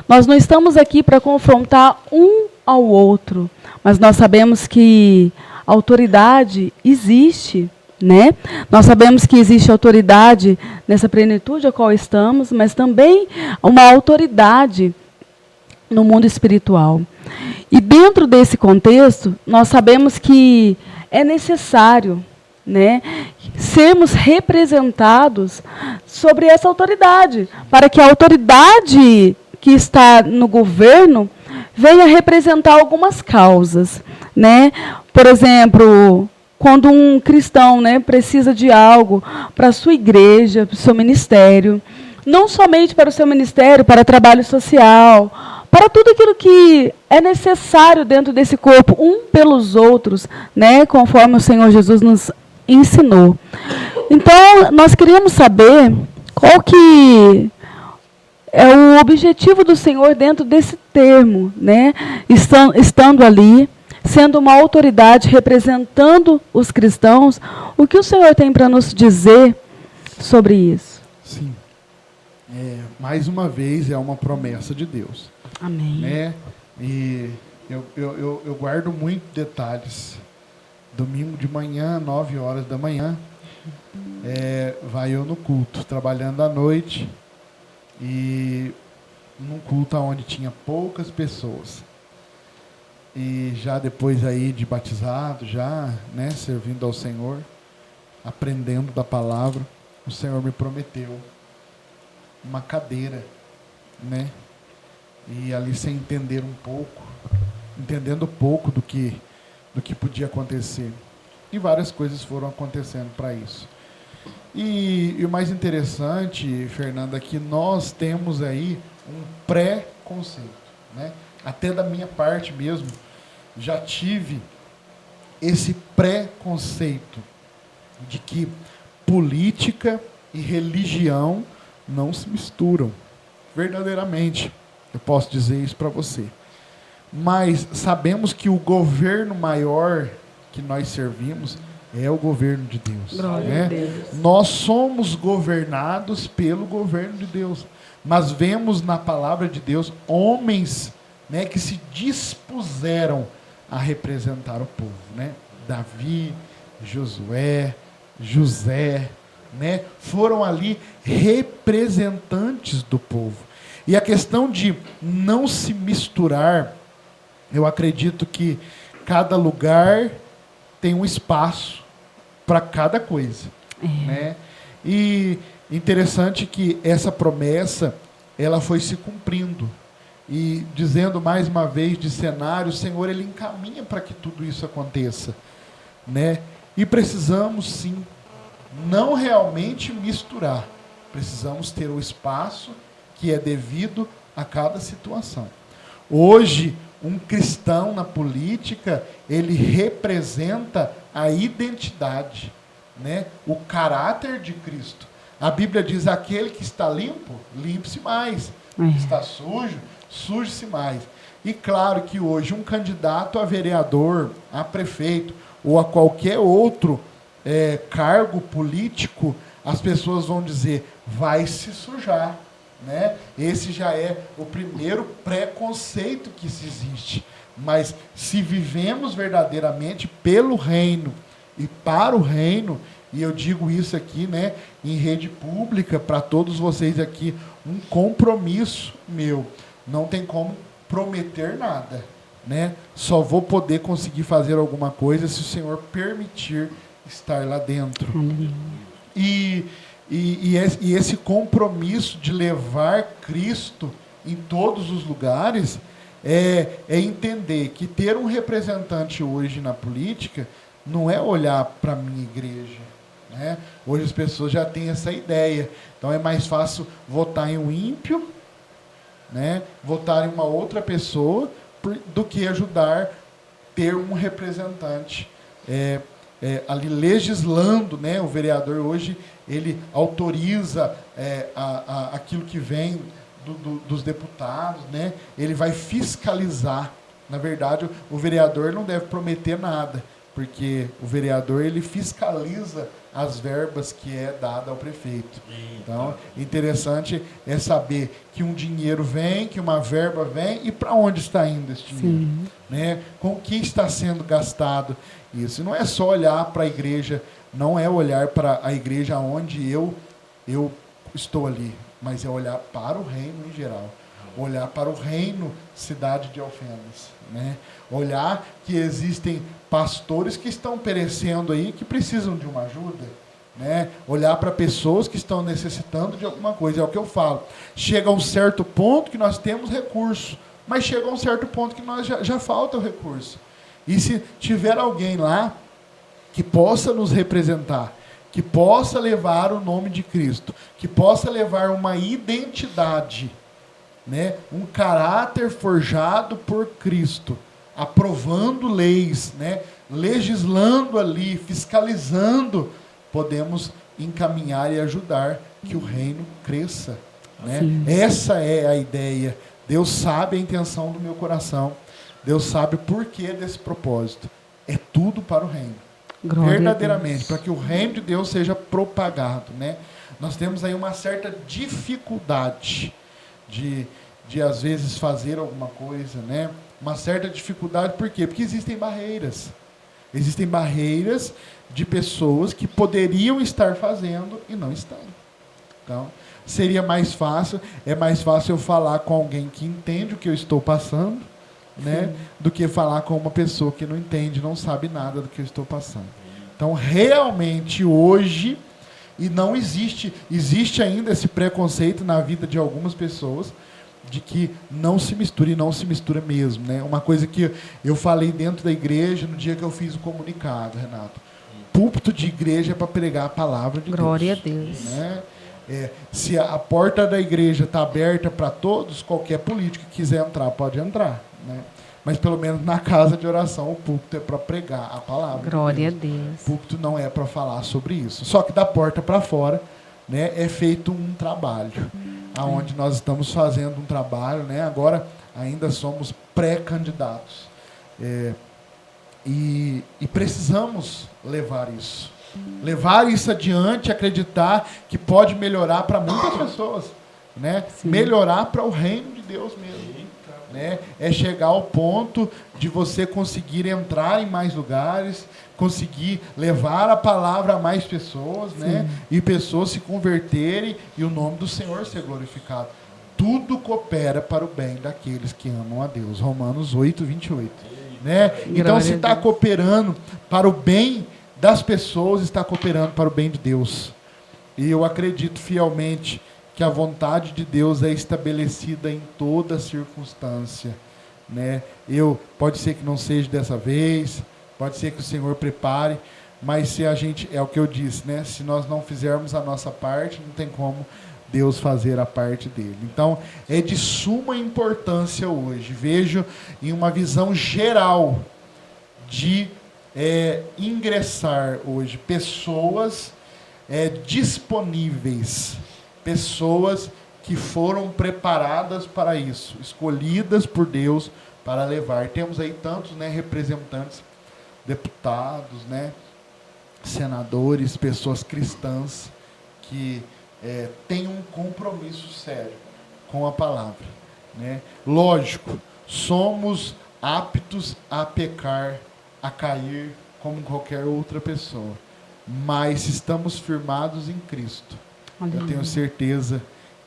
Nós não estamos aqui para confrontar um ao outro, mas nós sabemos que a autoridade existe, né? Nós sabemos que existe autoridade nessa plenitude a qual estamos, mas também uma autoridade no mundo espiritual. E dentro desse contexto, nós sabemos que é necessário, né, sermos representados sobre essa autoridade, para que a autoridade que está no governo venha representar algumas causas, né? Por exemplo, quando um cristão, né, precisa de algo para a sua igreja, para o seu ministério, não somente para o seu ministério, para trabalho social, para tudo aquilo que é necessário dentro desse corpo, um pelos outros, né, conforme o Senhor Jesus nos ensinou. Então, nós queríamos saber qual que é o objetivo do Senhor dentro desse termo, né, estando ali, sendo uma autoridade representando os cristãos, o que o Senhor tem para nos dizer sobre isso? Sim. Mais uma vez, é uma promessa de Deus. Amém. Né? E eu guardo muito detalhes. Domingo de manhã, 9 horas da manhã, vai eu no culto, trabalhando à noite, e num culto onde tinha poucas pessoas. E já depois aí de batizado, já, né, servindo ao Senhor, aprendendo da palavra, o Senhor me prometeu uma cadeira, né? E ali sem entender entendendo pouco do que podia acontecer. E várias coisas foram acontecendo para isso. E o mais interessante, Fernanda, é que nós temos aí um pré-conceito, né? Até da minha parte mesmo, já tive esse pré-conceito de que política e religião não se misturam. Verdadeiramente, eu posso dizer isso para você. Mas sabemos que o governo maior que nós servimos é o governo de Deus. Glória né? a Deus. Nós somos governados pelo governo de Deus. Mas vemos na palavra de Deus homens, né, que se dispuseram a representar o povo. Né? Davi, Josué, José, né, foram ali representantes do povo. E a questão de não se misturar, eu acredito que cada lugar tem um espaço para cada coisa. Né? E interessante que essa promessa, ela foi se cumprindo. E dizendo mais uma vez de cenário, o Senhor, Ele encaminha para que tudo isso aconteça. Né? E precisamos sim, não realmente misturar. Precisamos ter o espaço que é devido a cada situação. Hoje, um cristão na política, ele representa a identidade, né? O caráter de Cristo. A Bíblia diz, aquele que está limpo, limpe-se mais. Está sujo, suje-se mais. E claro que hoje um candidato a vereador, a prefeito, ou a qualquer outro cargo político, as pessoas vão dizer, vai se sujar. Né? Esse já é o primeiro preconceito que se existe. Mas se vivemos verdadeiramente pelo reino e para o reino, e eu digo isso aqui, né, em rede pública, para todos vocês aqui, um compromisso meu. Não tem como prometer nada. Né? Só vou poder conseguir fazer alguma coisa se o Senhor permitir estar lá dentro. E esse compromisso de levar Cristo em todos os lugares é entender que ter um representante hoje na política não é olhar para a minha igreja. Né? Hoje as pessoas já têm essa ideia. Então é mais fácil votar em um ímpio, né? Votar em uma outra pessoa, do que ajudar ter um representante ali legislando, né? O vereador hoje ele autoriza aquilo que vem dos deputados, né? Ele vai fiscalizar. Na verdade, o vereador não deve prometer nada, porque o vereador ele fiscaliza as verbas que é dada ao prefeito. Então, interessante é saber que um dinheiro vem, que uma verba vem, e para onde está indo esse dinheiro? Né? Com o que está sendo gastado isso? E não é só olhar para a igreja, não é olhar para a igreja onde eu estou ali, mas é olhar para o reino em geral. Olhar para o reino Cidade de Alfenas. Né? Olhar que existem pastores que estão perecendo aí, que precisam de uma ajuda. Né? Olhar para pessoas que estão necessitando de alguma coisa. É o que eu falo. Chega a um certo ponto que nós temos recurso, mas chega a um certo ponto que nós já falta o recurso. E se tiver alguém lá que possa nos representar, que possa levar o nome de Cristo, que possa levar uma identidade, né, um caráter forjado por Cristo, aprovando leis, né, legislando ali, fiscalizando, podemos encaminhar e ajudar que o reino cresça. Né? Essa é a ideia. Deus sabe a intenção do meu coração. Deus sabe o porquê desse propósito. É tudo para o reino. Glória verdadeiramente, para que o reino de Deus seja propagado. Né? Nós temos aí uma certa dificuldade de às vezes fazer alguma coisa, né? Uma certa dificuldade, por quê? Porque existem barreiras. Existem barreiras de pessoas que poderiam estar fazendo e não estão. Então, seria mais fácil, é mais fácil eu falar com alguém que entende o que eu estou passando, né? Do que falar com uma pessoa que não entende, não sabe nada do que eu estou passando. Então, realmente, hoje, e não existe ainda esse preconceito na vida de algumas pessoas, de que não se mistura, e não se mistura mesmo. Né? Uma coisa que eu falei dentro da igreja no dia que eu fiz o comunicado, Renato. Púlpito de igreja é para pregar a palavra de Glória Deus. Glória a Deus. Né? Se a porta da igreja está aberta para todos, qualquer político que quiser entrar, pode entrar. Né? Mas pelo menos na casa de oração, o púlpito é para pregar a palavra. Glória de a Deus. O púlpito não é para falar sobre isso. Só que da porta para fora, né, é feito um trabalho. Aonde nós estamos fazendo um trabalho, né? Agora ainda somos pré-candidatos. E precisamos levar isso. Levar isso adiante, acreditar que pode melhorar para muitas pessoas. Né? Melhorar para o reino de Deus mesmo. Né? É chegar ao ponto de você conseguir entrar em mais lugares, conseguir levar a palavra a mais pessoas, né? E pessoas se converterem e o nome do Senhor ser glorificado. Tudo coopera para o bem daqueles que amam a Deus. Romanos 8, 28. Né? Então, se está cooperando para o bem das pessoas, está cooperando para o bem de Deus. E eu acredito fielmente que a vontade de Deus é estabelecida em toda circunstância. Né? Pode ser que não seja dessa vez, pode ser que o Senhor prepare, mas se a gente, é o que eu disse, né? Se nós não fizermos a nossa parte, não tem como Deus fazer a parte dele. Então, é de suma importância hoje, vejo em uma visão geral de ingressar hoje pessoas disponíveis, pessoas que foram preparadas para isso, escolhidas por Deus para levar. Temos aí tantos, né, representantes, deputados, né, senadores, pessoas cristãs que têm um compromisso sério com a palavra. Né? Lógico, somos aptos a pecar, a cair como qualquer outra pessoa, mas estamos firmados em Cristo. Eu tenho certeza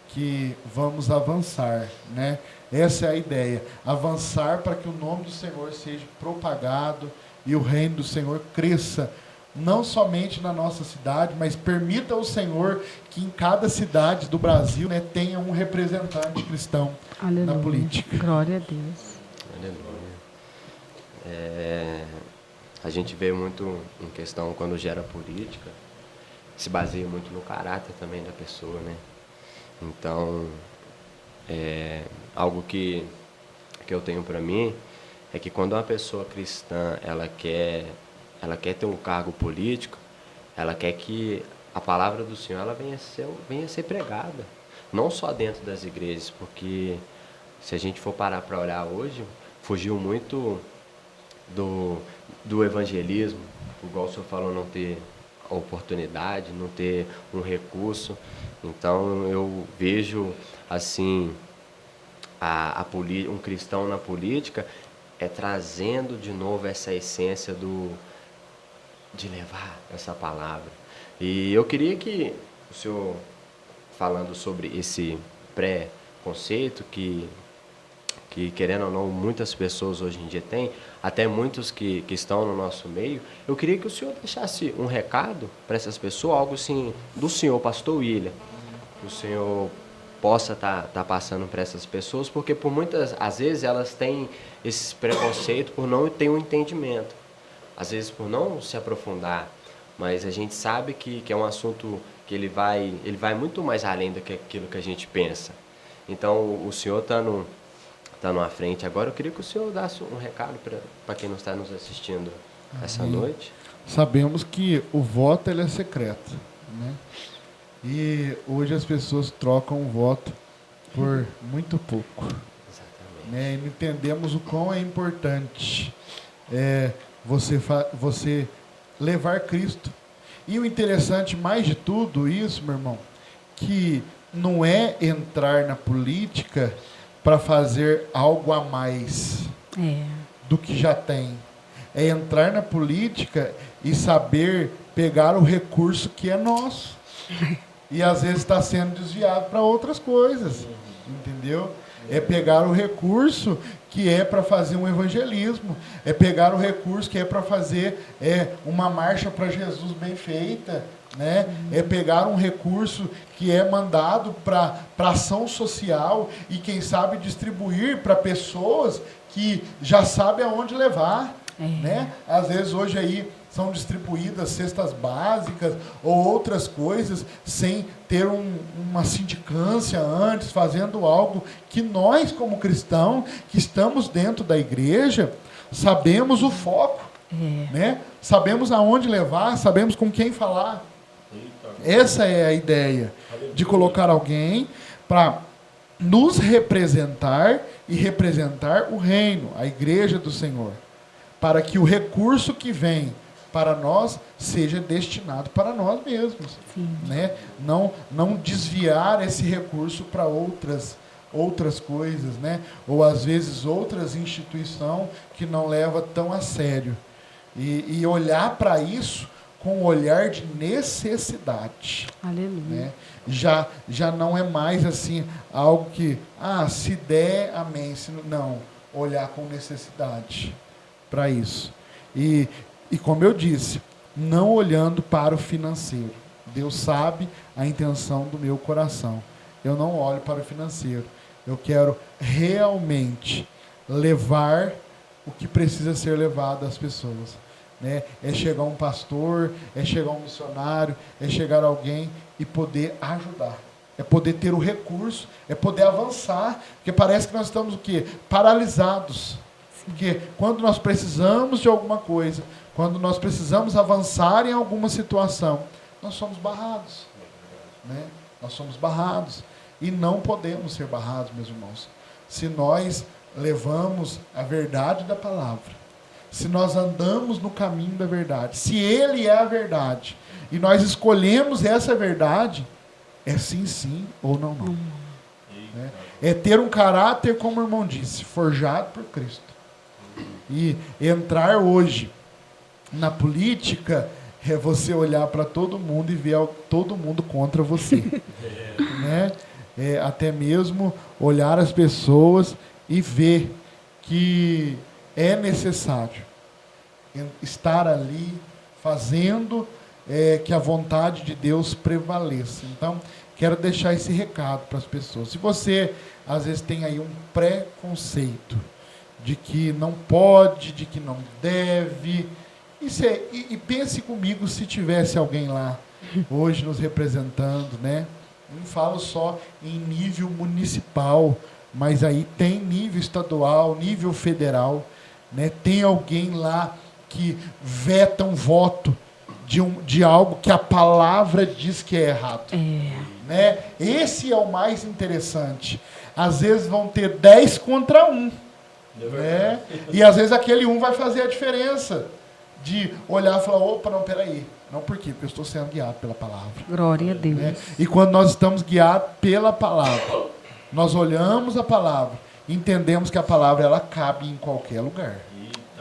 que vamos avançar, né? Essa é a ideia, avançar para que o nome do Senhor seja propagado e o reino do Senhor cresça não somente na nossa cidade, mas permita ao Senhor que em cada cidade do Brasil, né, tenha um representante cristão Aleluia. na política. Glória a Deus. Aleluia. A gente vê muito em questão, quando gera política, se baseia muito no caráter também da pessoa, né? Então, algo que eu tenho para mim é que quando uma pessoa cristã, ela quer ter um cargo político, ela quer que a palavra do Senhor ela venha a ser pregada, não só dentro das igrejas, porque se a gente for parar para olhar hoje, fugiu muito do evangelismo, igual o senhor falou, não ter oportunidade, não ter um recurso. Então eu vejo assim um cristão na política trazendo de novo essa essência de levar essa palavra. E eu queria que o senhor, falando sobre esse pré-conceito que querendo ou não, muitas pessoas hoje em dia têm, até muitos que estão no nosso meio, eu queria que o senhor deixasse um recado para essas pessoas, algo assim, do senhor, pastor William, que o senhor possa estar passando para essas pessoas, porque por muitas, às vezes, elas têm esse preconceito por não ter um entendimento, às vezes por não se aprofundar, mas a gente sabe que é um assunto que ele vai muito mais além do que aquilo que a gente pensa. Então, o senhor está numa frente agora, eu queria que o senhor desse um recado para quem não está nos assistindo essa noite. Sabemos que o voto ele é secreto, né? E hoje as pessoas trocam o voto por muito pouco. Exatamente. Né? E entendemos o quão é importante você levar Cristo. E o interessante mais de tudo isso, meu irmão, que não é entrar na política para fazer algo a mais do que já tem. É entrar na política e saber pegar o recurso que é nosso. E às vezes está sendo desviado para outras coisas. Entendeu? É pegar o recurso que é para fazer um evangelismo. É pegar o recurso que é para fazer uma marcha para Jesus bem feita. Né? É pegar um recurso que é mandado para ação social e quem sabe distribuir para pessoas que já sabem aonde levar. Né? Às vezes hoje aí são distribuídas cestas básicas ou outras coisas sem ter uma sindicância antes, fazendo algo que nós como cristãos que estamos dentro da igreja sabemos o foco, né? Sabemos aonde levar, sabemos com quem falar. Essa é a ideia de colocar alguém para nos representar e representar o reino, a igreja do Senhor, para que o recurso que vem para nós seja destinado para nós mesmos, né? Não desviar esse recurso para outras coisas, né? Ou às vezes outras instituições que não levam tão a sério e olhar para isso com um olhar de necessidade. Aleluia. Né? Já não é mais assim algo que, se der, amém. Se não, olhar com necessidade para isso. E como eu disse, não olhando para o financeiro. Deus sabe a intenção do meu coração. Eu não olho para o financeiro. Eu quero realmente levar o que precisa ser levado às pessoas. Né? É chegar um pastor, é chegar um missionário, é chegar alguém e poder ajudar. É poder ter o recurso, é poder avançar. Porque parece que nós estamos o quê? Paralisados. Porque quando nós precisamos de alguma coisa, quando nós precisamos avançar em alguma situação, nós somos barrados. Né? Nós somos barrados. E não podemos ser barrados, meus irmãos. Se nós levamos a verdade da palavra, se nós andamos no caminho da verdade, se Ele é a verdade, e nós escolhemos essa verdade, é sim, sim, ou não, não. Né? É ter um caráter, como o irmão disse, forjado por Cristo. E entrar hoje na política é você olhar para todo mundo e ver todo mundo contra você. Né? Até mesmo olhar as pessoas e ver que é necessário estar ali fazendo que a vontade de Deus prevaleça. Então, quero deixar esse recado para as pessoas. Se você, às vezes, tem aí um preconceito de que não pode, de que não deve, e pense comigo se tivesse alguém lá hoje nos representando, né? Não falo só em nível municipal, mas aí tem nível estadual, nível federal, né? Tem alguém lá que veta um voto de algo que a palavra diz que é errado. Né? Esse é o mais interessante. Às vezes vão ter 10 contra 1. Né? E às vezes aquele 1 vai fazer a diferença. De olhar e falar, opa, não, peraí. Não, por quê? Porque eu estou sendo guiado pela palavra. Glória a Deus. Né? E quando nós estamos guiados pela palavra, nós olhamos a palavra, entendemos que a palavra ela cabe em qualquer lugar.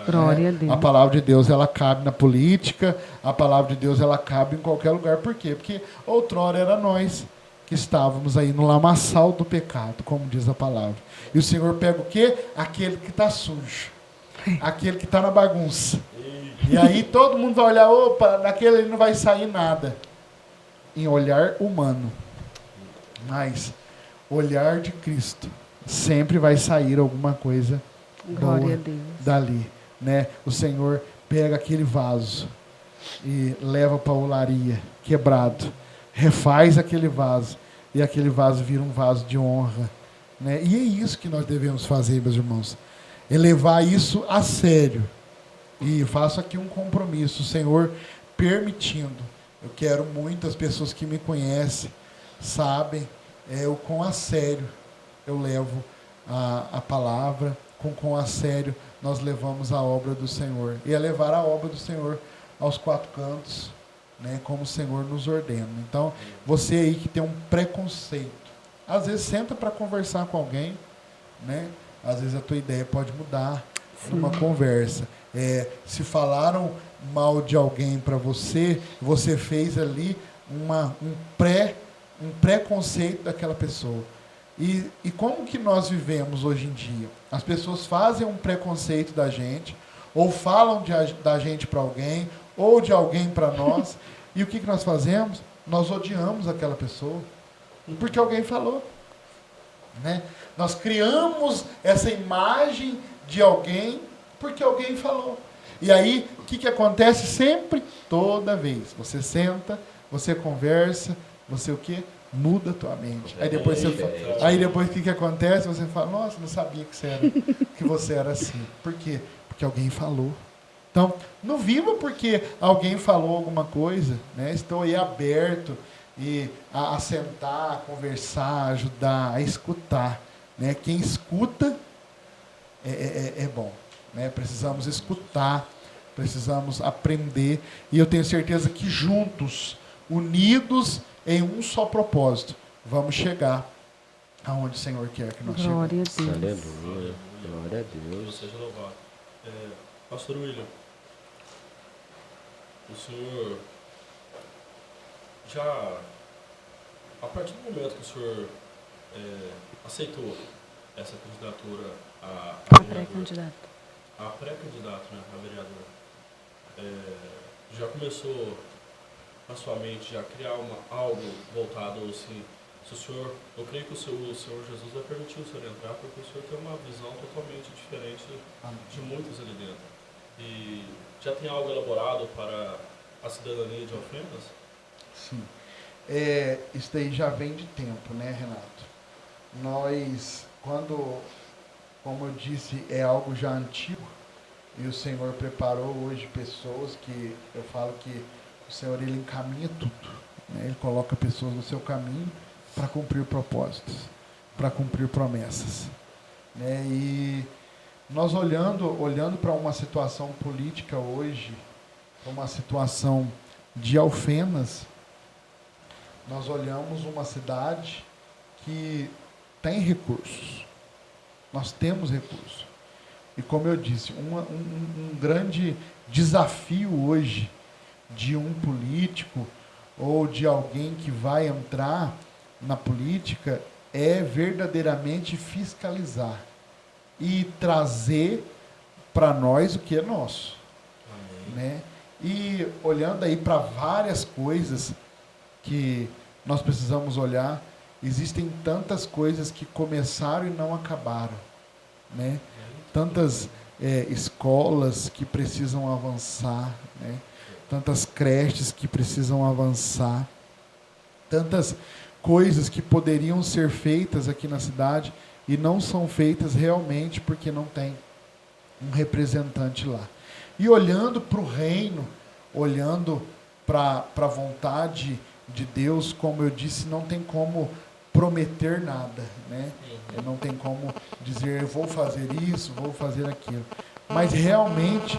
Glória a Deus. A palavra de Deus ela cabe na política, a palavra de Deus ela cabe em qualquer lugar. Por quê? Porque outrora era nós que estávamos aí no lamaçal do pecado, como diz a palavra. E o Senhor pega o quê? Aquele que está sujo, aquele que está na bagunça. E aí todo mundo vai olhar, opa, daquele ali não vai sair nada. Em olhar humano. Mas olhar de Cristo, sempre vai sair alguma coisa Glória boa a Deus. dali. Né? O Senhor pega aquele vaso e leva para a olaria, quebrado. Refaz aquele vaso. E aquele vaso vira um vaso de honra. Né? E é isso que nós devemos fazer, meus irmãos. É levar isso a sério. E faço aqui um compromisso, o Senhor permitindo. Eu quero muitas pessoas que me conhecem, sabem o quão a sério eu levo a palavra, com quão a sério nós levamos a obra do Senhor. E é levar a obra do Senhor aos 4 cantos, né, como o Senhor nos ordena. Então, você aí que tem um preconceito, às vezes senta para conversar com alguém, né? Às vezes a tua ideia pode mudar numa conversa. Se falaram mal de alguém para você, você fez ali um preconceito daquela pessoa. E como que nós vivemos hoje em dia? As pessoas fazem um preconceito da gente, ou falam da gente para alguém, ou de alguém para nós, e o que nós fazemos? Nós odiamos aquela pessoa, porque alguém falou. Né? Nós criamos essa imagem de alguém porque alguém falou. E aí, o que acontece sempre? Toda vez. Você senta, você conversa, você o quê? Muda a tua mente. Aí depois o que acontece? Você fala, nossa, não sabia que você era assim. Por quê? Porque alguém falou. Então, não viva porque alguém falou alguma coisa. Né? Estou aí aberto a sentar, a conversar, a ajudar, a escutar. Né? Quem escuta é bom. Né? Precisamos escutar, precisamos aprender. E eu tenho certeza que juntos, unidos em um só propósito, vamos chegar aonde o Senhor quer que nós cheguemos. Glória a Deus. Aleluia. Glória a Deus. Deus seja louvado. Pastor William, o senhor já, a partir do momento que o senhor aceitou essa candidatura a pré-candidato. A pré-candidato, né, a vereadora, já começou na sua mente já criar algo voltado assim, se o senhor, eu creio que o Senhor Jesus vai permitir o senhor entrar, porque o senhor tem uma visão totalmente diferente de muitos ali dentro. E já tem algo elaborado para a cidadania de Alfenas? Sim. Isso daí já vem de tempo, né, Renato? Nós, como eu disse, é algo já antigo, e o Senhor preparou hoje pessoas que, eu falo que o Senhor, Ele encaminha tudo. Né? Ele coloca pessoas no seu caminho para cumprir propósitos, para cumprir promessas. Né? E nós olhando para uma situação política hoje, para uma situação de Alfenas, nós olhamos uma cidade que tem recursos. Nós temos recursos. E como eu disse, um grande desafio hoje de um político ou de alguém que vai entrar na política é verdadeiramente fiscalizar e trazer para nós o que é nosso. Né? E olhando aí para várias coisas que nós precisamos olhar, existem tantas coisas que começaram e não acabaram, né? Tantas escolas que precisam avançar, né? Tantas creches que precisam avançar, tantas coisas que poderiam ser feitas aqui na cidade e não são feitas realmente porque não tem um representante lá. E olhando para o reino, olhando para a vontade de Deus, como eu disse, não tem como prometer nada, né? Não tem como dizer, eu vou fazer isso, vou fazer aquilo. Mas realmente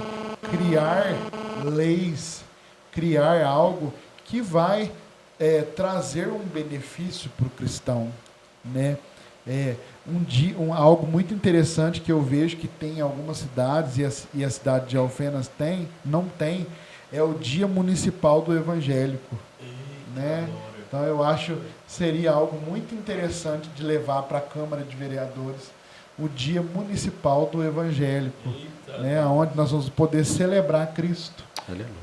criar leis, criar algo que vai trazer um benefício para o cristão, né? Algo muito interessante que eu vejo que tem em algumas cidades e a cidade de Alfenas não tem, é o Dia Municipal do Evangélico, né? Então eu acho que seria algo muito interessante de levar para a Câmara de Vereadores o Dia Municipal do Evangélico, né? Onde nós vamos poder celebrar Cristo,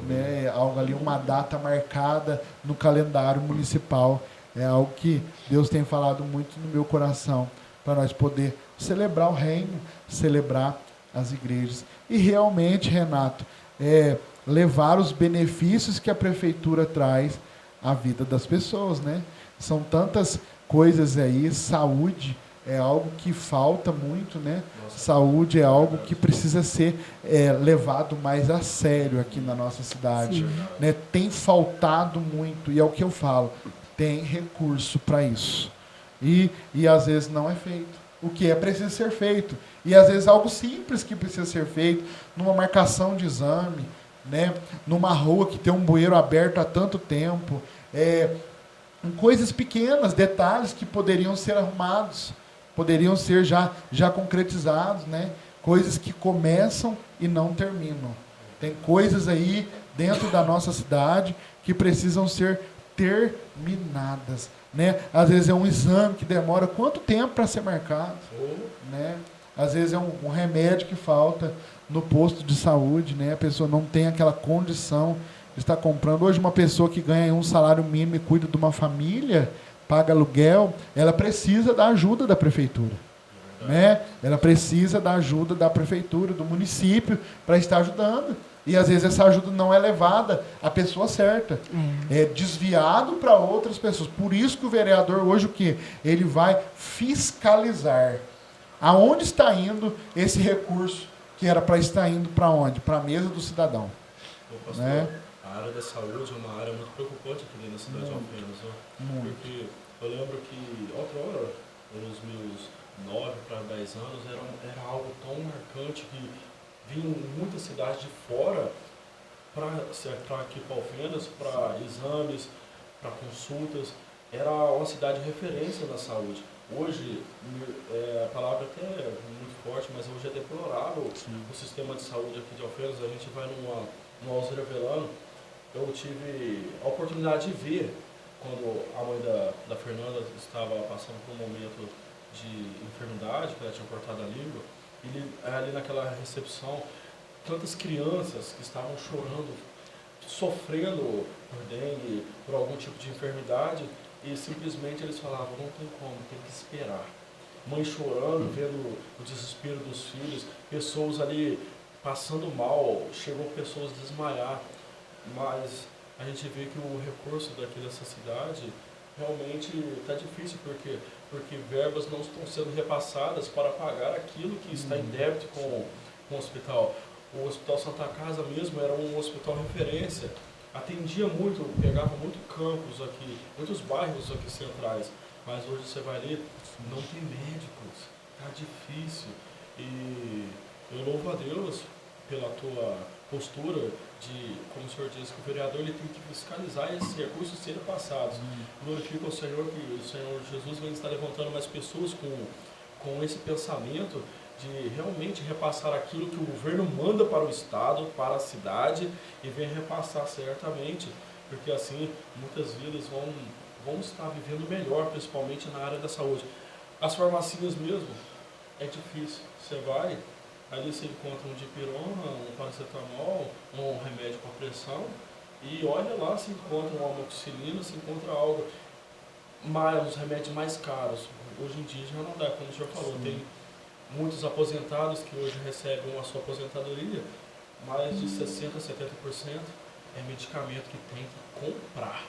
né? Algo ali, uma data marcada no calendário municipal. É algo que Deus tem falado muito no meu coração, para nós poder celebrar o reino, celebrar as igrejas. E realmente, Renato, levar os benefícios que a prefeitura traz à vida das pessoas, né? São tantas coisas aí, saúde é algo que falta muito, né? Saúde é algo que precisa ser levado mais a sério aqui na nossa cidade, né? Tem faltado muito, e é o que eu falo, tem recurso para isso. E às vezes não é feito. O que é preciso ser feito. E às vezes algo simples que precisa ser feito, numa marcação de exame, né? Numa rua que tem um bueiro aberto há tanto tempo, em coisas pequenas, detalhes que poderiam ser arrumados, poderiam ser já concretizados, né? Coisas que começam e não terminam. Tem coisas aí dentro da nossa cidade que precisam ser terminadas, né? Às vezes é um exame que demora quanto tempo para ser marcado, né? Às vezes é um remédio que falta no posto de saúde, né? A pessoa não tem aquela condição de estar comprando. Hoje uma pessoa que ganha um salário mínimo e cuida de uma família, paga aluguel, ela precisa da ajuda da prefeitura, né? Ela precisa da ajuda da prefeitura, do município, para estar ajudando. E às vezes essa ajuda não é levada à pessoa certa. É desviado para outras pessoas. Por isso que o vereador hoje o quê? Ele vai fiscalizar. Aonde está indo esse recurso que era para estar indo para onde? Para a mesa do cidadão. Pastor, né? A área da saúde é uma área muito preocupante aqui dentro da cidade de Alfenas. Porque eu lembro que outra hora, nos meus 9 para 10 anos, era algo tão marcante que vinham muitas cidades de fora para aqui para Alfenas, para exames, para consultas. Era uma cidade de referência na saúde. Hoje, a palavra até é muito forte, mas hoje é deplorável o sistema de saúde aqui de Alfenas. A gente vai no Alzira Velano. Eu tive a oportunidade de ver quando a mãe da Fernanda estava passando por um momento de enfermidade, que ela tinha cortado a língua. E ali naquela recepção, tantas crianças que estavam chorando, sofrendo por dengue, por algum tipo de enfermidade, e simplesmente eles falavam, não tem como, tem que esperar. Mãe chorando, vendo o desespero dos filhos, pessoas ali passando mal, chegou pessoas a desmaiar, mas a gente vê que o recurso daqui dessa cidade realmente está difícil, porque verbas não estão sendo repassadas para pagar aquilo que está em débito com o hospital. O Hospital Santa Casa mesmo era um hospital referência, atendia muito, pegava muito campos aqui, muitos bairros aqui centrais, mas hoje você vai ali, não tem médicos, está difícil. E eu louvo a Deus pela tua postura de, como o senhor disse, que o vereador ele tem que fiscalizar esses recursos serem passados. Glorifica o Senhor que o Senhor Jesus vem estar levantando mais pessoas com esse pensamento de realmente repassar aquilo que o governo manda para o Estado, para a cidade, e vem repassar certamente, porque assim muitas vidas vão estar vivendo melhor, principalmente na área da saúde. As farmacias mesmo, é difícil. Você vai, Ali você encontra um dipirona, um paracetamol, um remédio para pressão, e olha lá se encontra uma amoxicilina, se encontra algo, mais, os remédios mais caros. Hoje em dia já não dá, como o senhor falou, tem muitos aposentados que hoje recebem a sua aposentadoria, mais de 60%, 70% é medicamento que tem que comprar.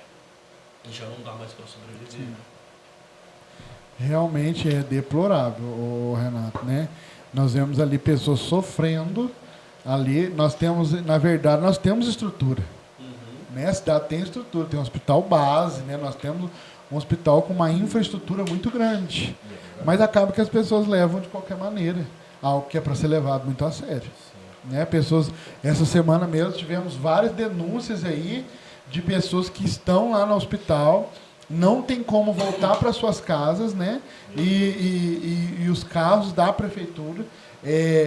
E já não dá mais para sobreviver. Realmente é deplorável, Renato, né? Nós vemos ali pessoas sofrendo, ali nós temos, na verdade, nós temos estrutura. Né? A cidade tem estrutura, tem um hospital base, né? Nós temos um hospital com uma infraestrutura muito grande. Mas acaba que as pessoas levam de qualquer maneira, algo que é para ser levado muito a sério. Né? Pessoas, essa semana mesmo tivemos várias denúncias aí de pessoas que estão lá no hospital, não tem como voltar para suas casas, né? E os carros da prefeitura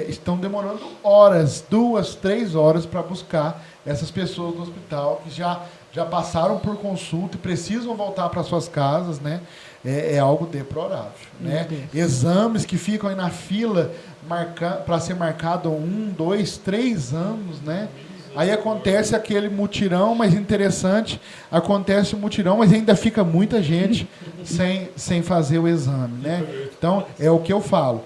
estão demorando horas, 2, 3 horas para buscar essas pessoas no hospital que já passaram por consulta e precisam voltar para suas casas, né? É algo deplorável, né? Exames que ficam aí na fila para ser marcado 1, 2, 3 anos, né? Aí acontece aquele mutirão, mas interessante, acontece o mutirão, mas ainda fica muita gente sem fazer o exame, né? Então, é o que eu falo,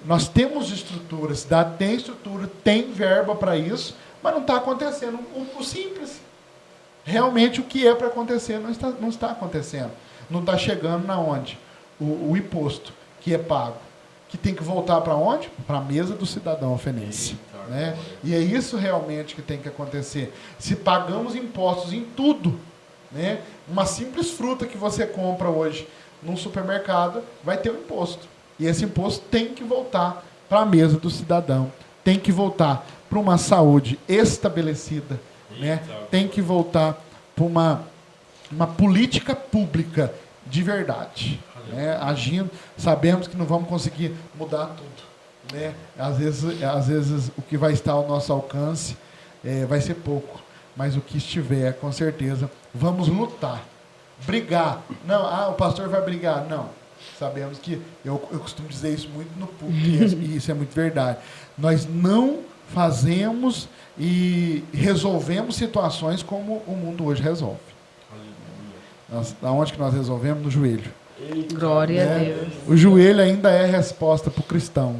nós temos estrutura, a cidade tem estrutura, tem verba para isso, mas não está acontecendo o simples. Realmente o que é para acontecer não está acontecendo. Não está chegando na onde? O imposto que é pago, que tem que voltar para onde? Para a mesa do cidadão ofenense. Né? E é isso realmente que tem que acontecer. Se pagamos impostos em tudo, né? Uma simples fruta que você compra hoje num supermercado vai ter um imposto. E esse imposto tem que voltar para a mesa do cidadão. Tem que voltar para uma saúde estabelecida. Né? Tem que voltar para uma política pública de verdade. Né? Agindo, sabemos que não vamos conseguir mudar tudo. Né? Às vezes o que vai estar ao nosso alcance vai ser pouco, mas o que estiver, com certeza, vamos lutar, brigar. Não, o pastor vai brigar. Não, sabemos que, eu costumo dizer isso muito no público, e isso é muito verdade. Nós não fazemos e resolvemos situações como o mundo hoje resolve. Aonde que nós resolvemos? No joelho. Glória a Deus. O joelho ainda é resposta para o cristão.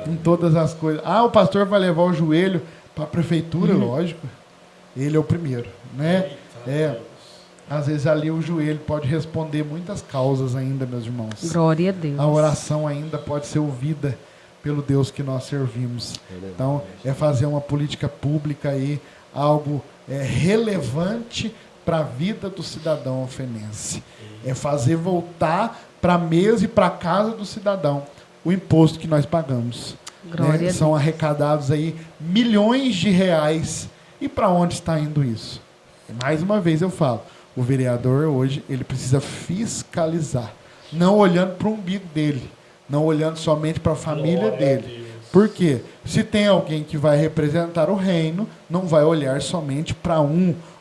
Em todas as coisas. O pastor vai levar o joelho para a prefeitura, lógico. Ele é o primeiro, né? Às vezes ali o joelho pode responder muitas causas ainda, meus irmãos. Glória a Deus. A oração ainda pode ser ouvida pelo Deus que nós servimos. Então, é fazer uma política pública aí, algo relevante para a vida do cidadão ofenense. É fazer voltar para a mesa e para a casa do cidadão o imposto que nós pagamos. Né? São arrecadados aí milhões de reais. E para onde está indo isso? Mais uma vez eu falo, o vereador hoje ele precisa fiscalizar, não olhando para o umbigo dele, não olhando somente para a família dele. Por quê? Se tem alguém que vai representar o reino, não vai olhar somente para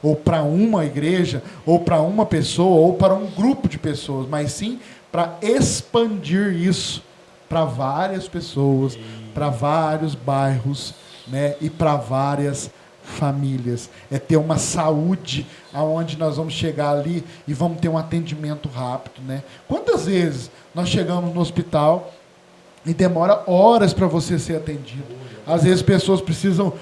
ou para uma igreja, ou para uma pessoa, ou para um grupo de pessoas, mas sim para expandir isso para várias pessoas, para vários bairros, né, e para várias famílias. É ter uma saúde aonde nós vamos chegar ali e vamos ter um atendimento rápido, né? Quantas vezes nós chegamos no hospital e demora horas para você ser atendido? Às vezes pessoas precisam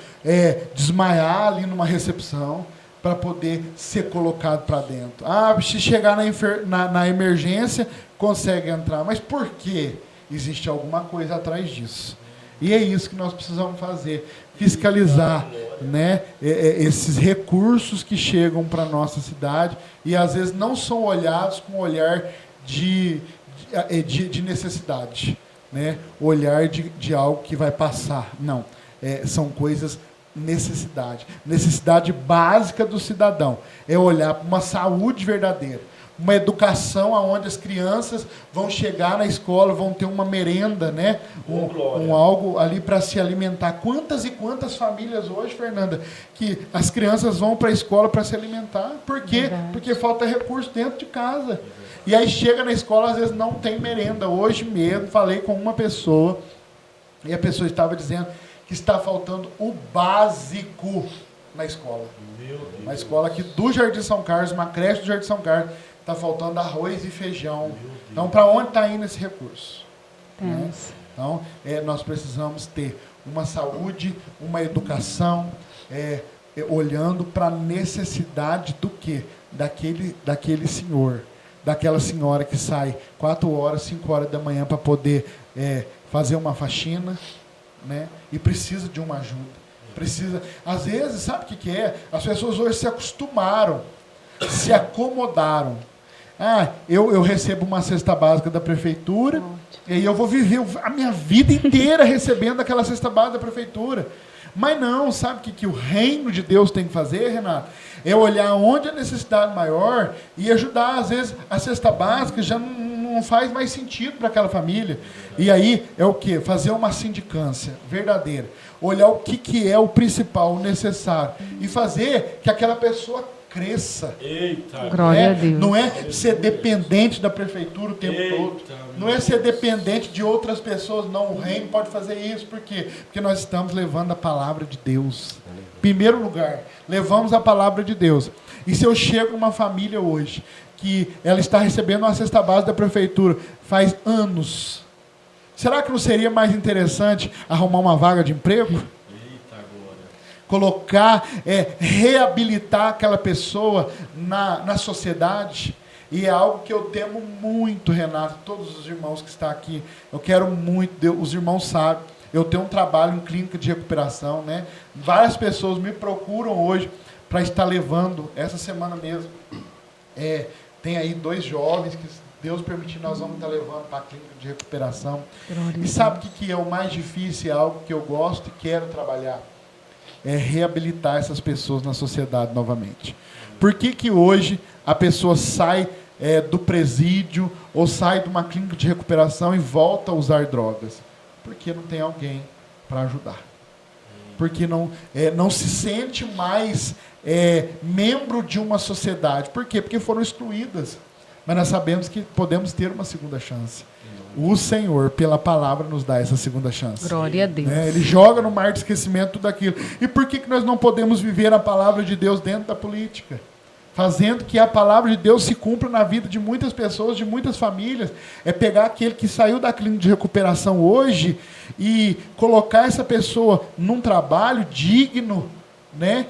desmaiar ali numa recepção para poder ser colocado para dentro. Se chegar na emergência, consegue entrar. Mas por quê? Existe alguma coisa atrás disso. E é isso que nós precisamos fazer. Fiscalizar, né, esses recursos que chegam para a nossa cidade e às vezes não são olhados com olhar de necessidade. Né? Olhar de algo que vai passar. Não. São coisas necessidade básica do cidadão. É olhar para uma saúde verdadeira, uma educação onde as crianças vão chegar na escola, vão ter uma merenda, né? Algo ali para se alimentar. Quantas e quantas famílias hoje, Fernanda, que as crianças vão para a escola para se alimentar? Por quê? Porque falta recurso dentro de casa. E aí chega na escola, às vezes não tem merenda. Hoje mesmo falei com uma pessoa E a pessoa estava dizendo que está faltando o básico na escola. Uma escola aqui do Jardim São Carlos, uma creche do Jardim São Carlos, está faltando arroz e feijão. Então, para onde está indo esse recurso? Né? Então, nós precisamos ter uma saúde, uma educação, olhando para a necessidade do quê? Daquele senhor, daquela senhora que sai 4 horas, 5 horas da manhã para poder fazer uma faxina, né? E precisa de uma ajuda. Precisa, às vezes, sabe o que é? As pessoas hoje se acostumaram, se acomodaram. Eu recebo uma cesta básica da prefeitura, e aí eu vou viver a minha vida inteira recebendo aquela cesta básica da prefeitura. Mas não, sabe o que o reino de Deus tem que fazer, Renato? É olhar onde a necessidade maior e ajudar. Às vezes, a cesta básica já não faz mais sentido para aquela família. E aí, é o quê? Fazer uma sindicância verdadeira. Olhar o que é o principal, o necessário. E fazer que aquela pessoa cresça. Eita, glória a Deus. Não é ser dependente da prefeitura o tempo todo. Não é ser dependente de outras pessoas. Não, o reino pode fazer isso. Por quê? Porque nós estamos levando a palavra de Deus. Em primeiro lugar, levamos a palavra de Deus. E se eu chego numa família hoje, que ela está recebendo uma cesta básica da prefeitura faz anos, será que não seria mais interessante arrumar uma vaga de emprego? Colocar, reabilitar aquela pessoa na sociedade. E é algo que eu temo muito, Renato, todos os irmãos que estão aqui. Eu quero muito, os irmãos sabem, eu tenho um trabalho em clínica de recuperação, né? Várias pessoas me procuram hoje para estar levando, essa semana mesmo. Tem aí 2 jovens que, Deus permitir, nós vamos estar levando para a clínica de recuperação. E sabe o que é o mais difícil? É algo que eu gosto e quero trabalhar. É reabilitar essas pessoas na sociedade novamente. Por que hoje a pessoa sai do presídio ou sai de uma clínica de recuperação e volta a usar drogas? Porque não tem alguém para ajudar. Porque não se sente mais membro de uma sociedade. Por quê? Porque foram excluídas. Mas nós sabemos que podemos ter uma segunda chance. O Senhor, pela palavra, nos dá essa segunda chance. Glória a Deus. Ele joga no mar de esquecimento tudo aquilo. E por que nós não podemos viver a palavra de Deus dentro da política? Fazendo que a palavra de Deus se cumpra na vida de muitas pessoas, de muitas famílias. É pegar aquele que saiu da clínica de recuperação hoje e colocar essa pessoa num trabalho digno, né?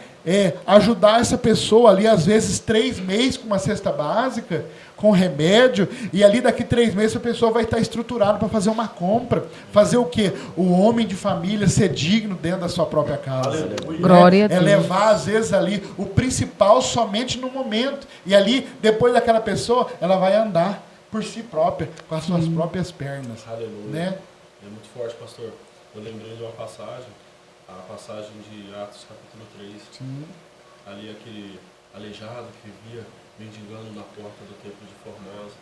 Ajudar essa pessoa ali, às vezes 3 meses com uma cesta básica, com remédio, e ali daqui 3 meses a pessoa vai estar estruturada para fazer uma compra. Fazer o quê? O homem de família ser digno dentro da sua própria casa. Glória a Deus. Levar, às vezes, ali o principal somente no momento. E ali, depois daquela pessoa, ela vai andar por si própria, com as suas próprias pernas. Aleluia. Né? É muito forte, pastor. Eu lembrei de uma passagem, a passagem de Atos capítulo 3. Sim. Ali aquele aleijado que vivia mendigando na porta do templo de Formosa.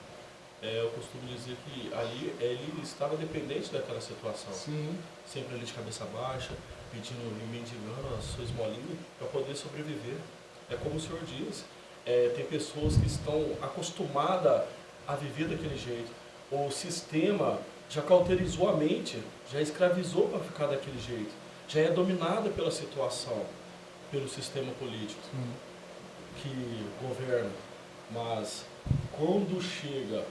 Eu costumo dizer que ali ele estava dependente daquela situação. Sim. Sempre ali de cabeça baixa, pedindo e mendigando a sua esmolinha para poder sobreviver. É como o senhor diz, tem pessoas que estão acostumadas a viver daquele jeito. O sistema já cauterizou a mente, já escravizou para ficar daquele jeito. Já é dominada pela situação, pelo sistema político que governa. Mas quando chega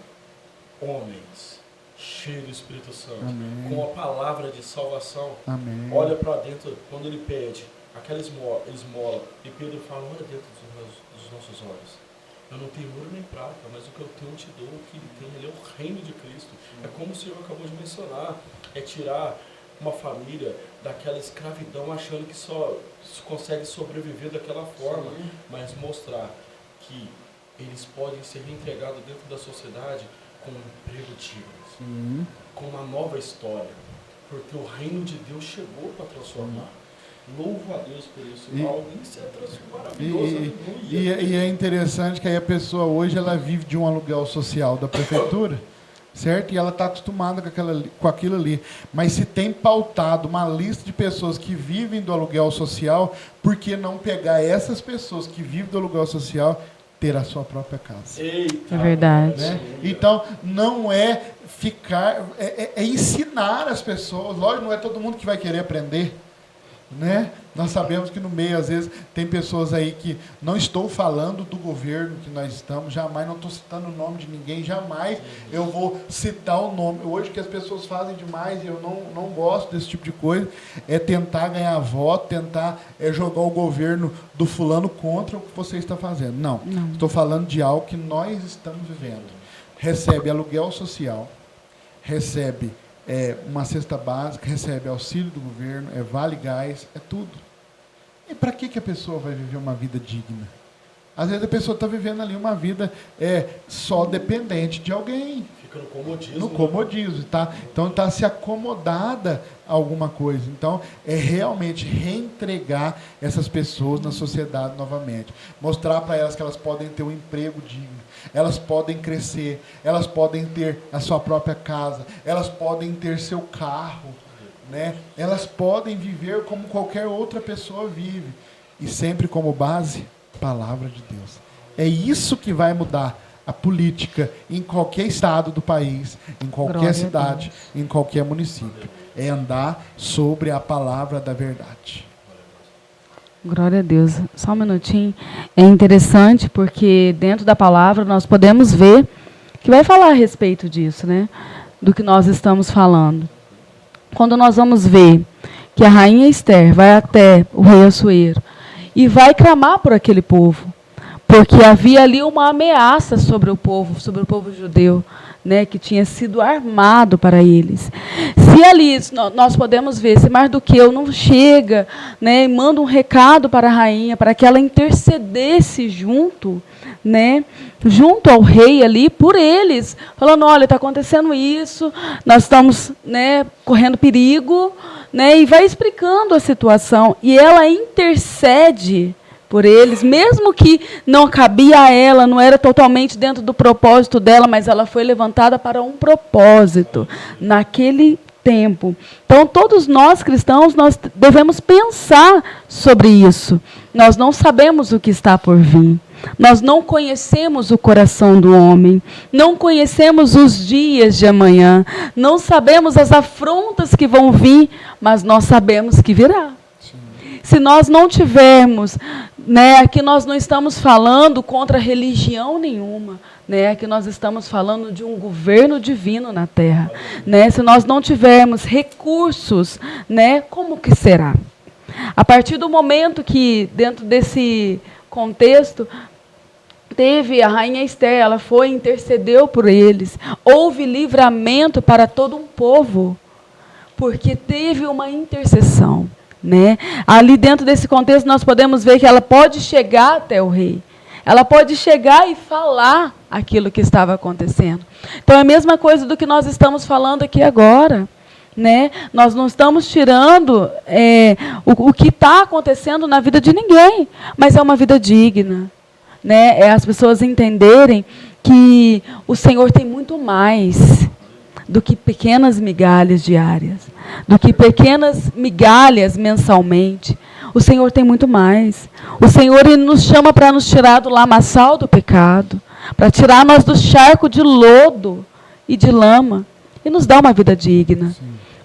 homens cheios do Espírito Santo, Amém. com a palavra de salvação, Amém. olha para dentro, quando ele pede aquela esmola, e Pedro fala, olha dentro dos nossos olhos. Eu não tenho ouro nem prata, mas o que eu tenho eu te dou, o que ele tem, ele é o reino de Cristo. É como o Senhor acabou de mencionar, é tirar uma família daquela escravidão achando que só consegue sobreviver daquela forma, mas mostrar que eles podem ser reintegrados dentro da sociedade com um emprego digno, com uma nova história, porque o reino de Deus chegou para transformar. Louvo a Deus por isso. Isso é maravilhoso. E é interessante que aí a pessoa hoje ela vive de um aluguel social da prefeitura, certo? E ela está acostumada com aquilo ali. Mas se tem pautado uma lista de pessoas que vivem do aluguel social, por que não pegar essas pessoas que vivem do aluguel social ter a sua própria casa. É verdade. Né? Então, não é ficar... É ensinar as pessoas. Lógico, não é todo mundo que vai querer aprender. Né? Nós sabemos que no meio, às vezes, tem pessoas aí que não estou falando do governo que nós estamos, jamais, não estou citando o nome de ninguém, jamais eu vou citar o nome. Hoje, o que as pessoas fazem demais, e eu não gosto desse tipo de coisa, é tentar ganhar voto, tentar jogar o governo do fulano contra o que você está fazendo. Não. Estou falando de algo que nós estamos vivendo. Recebe aluguel social, recebe uma cesta básica, recebe auxílio do governo, vale gás, é tudo. E para que a pessoa vai viver uma vida digna? Às vezes a pessoa está vivendo ali uma vida só dependente de alguém. Fica no comodismo. No comodismo, tá? Então está se acomodada a alguma coisa. Então é realmente reentregar essas pessoas na sociedade novamente. Mostrar para elas que elas podem ter um emprego digno. Elas podem crescer, elas podem ter a sua própria casa, elas podem ter seu carro, né? Elas podem viver como qualquer outra pessoa vive. E sempre como base, palavra de Deus. É isso que vai mudar a política em qualquer estado do país, em qualquer cidade, em qualquer município. É andar sobre a palavra da verdade. Glória a Deus. Só um minutinho. É interessante porque dentro da palavra nós podemos ver que vai falar a respeito disso, né? Do que nós estamos falando. Quando nós vamos ver que a rainha Esther vai até o rei Assuero e vai clamar por aquele povo, porque havia ali uma ameaça sobre o povo judeu, né, que tinha sido armado para eles. Se ali nós podemos ver, se Mardoqueu não chega, né, e manda um recado para a rainha, para que ela intercedesse junto, né, junto ao rei ali, por eles, falando, olha, está acontecendo isso, nós estamos, né, correndo perigo, né, e vai explicando a situação, e ela intercede por eles, mesmo que não cabia a ela, não era totalmente dentro do propósito dela, mas ela foi levantada para um propósito naquele tempo. Então, todos nós cristãos, nós devemos pensar sobre isso. Nós não sabemos o que está por vir. Nós não conhecemos o coração do homem, não conhecemos os dias de amanhã, não sabemos as afrontas que vão vir, mas nós sabemos que virá. Se nós não tivermos, né, aqui nós não estamos falando contra religião nenhuma, né, aqui nós estamos falando de um governo divino na terra, né, se nós não tivermos recursos, né, como que será? A partir do momento que, dentro desse contexto, teve a rainha Esther, ela foi e intercedeu por eles, houve livramento para todo um povo, porque teve uma intercessão. Né? Ali dentro desse contexto nós podemos ver que ela pode chegar até o rei. Ela pode chegar e falar aquilo que estava acontecendo. Então é a mesma coisa do que nós estamos falando aqui agora. Né? Nós não estamos tirando o que está acontecendo na vida de ninguém, mas é uma vida digna. Né? É as pessoas entenderem que o Senhor tem muito mais do que pequenas migalhas diárias, do que pequenas migalhas mensalmente. O Senhor tem muito mais. O Senhor ele nos chama para nos tirar do lamaçal do pecado, para tirar nós do charco de lodo e de lama, e nos dar uma vida digna.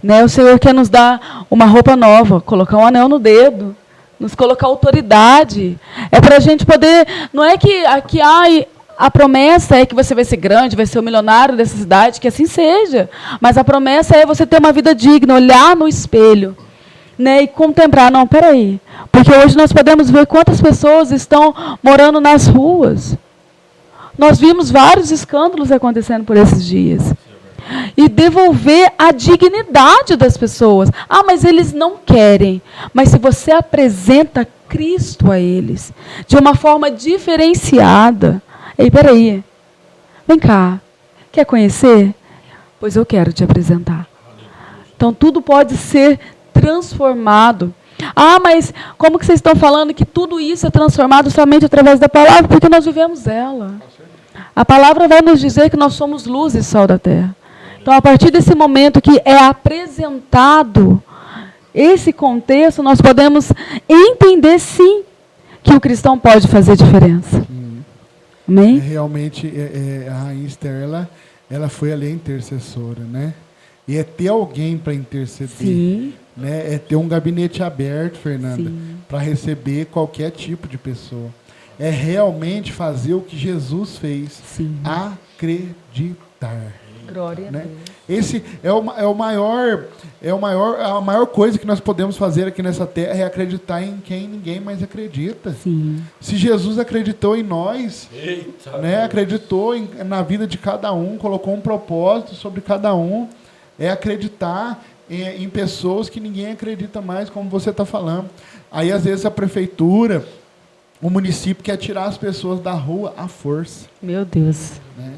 Né? O Senhor quer nos dar uma roupa nova, colocar um anel no dedo, nos colocar autoridade. É para a gente poder... Não é que aqui... a promessa é que você vai ser grande, vai ser o milionário dessa cidade, que assim seja. Mas a promessa é você ter uma vida digna, olhar no espelho, né, e contemplar. Não, peraí. Porque hoje nós podemos ver quantas pessoas estão morando nas ruas. Nós vimos vários escândalos acontecendo por esses dias. E devolver a dignidade das pessoas. Ah, mas eles não querem. Mas se você apresenta Cristo a eles, de uma forma diferenciada... Ei, peraí, vem cá, quer conhecer? Pois eu quero te apresentar. Então, tudo pode ser transformado. Ah, mas como que vocês estão falando que tudo isso é transformado somente através da palavra? Porque nós vivemos ela. A palavra vai nos dizer que nós somos luz e sal da terra. Então, a partir desse momento que é apresentado esse contexto, nós podemos entender, sim, que o cristão pode fazer diferença. Amém? Realmente, a Rainha Esther, ela foi ali a intercessora, né? E é ter alguém para interceder. Sim. Né? É ter um gabinete aberto, Fernanda, para receber qualquer tipo de pessoa. É realmente fazer o que Jesus fez. Sim. Acreditar. Glória Né? a Deus. Esse a maior coisa que nós podemos fazer aqui nessa terra é acreditar em quem ninguém mais acredita. Sim. Se Jesus acreditou em nós, Eita, né? Acreditou na vida de cada um, colocou um propósito sobre cada um, é acreditar em pessoas que ninguém acredita mais, como você está falando. Aí, às vezes, a prefeitura, o município quer tirar as pessoas da rua à força. Meu Deus. Né?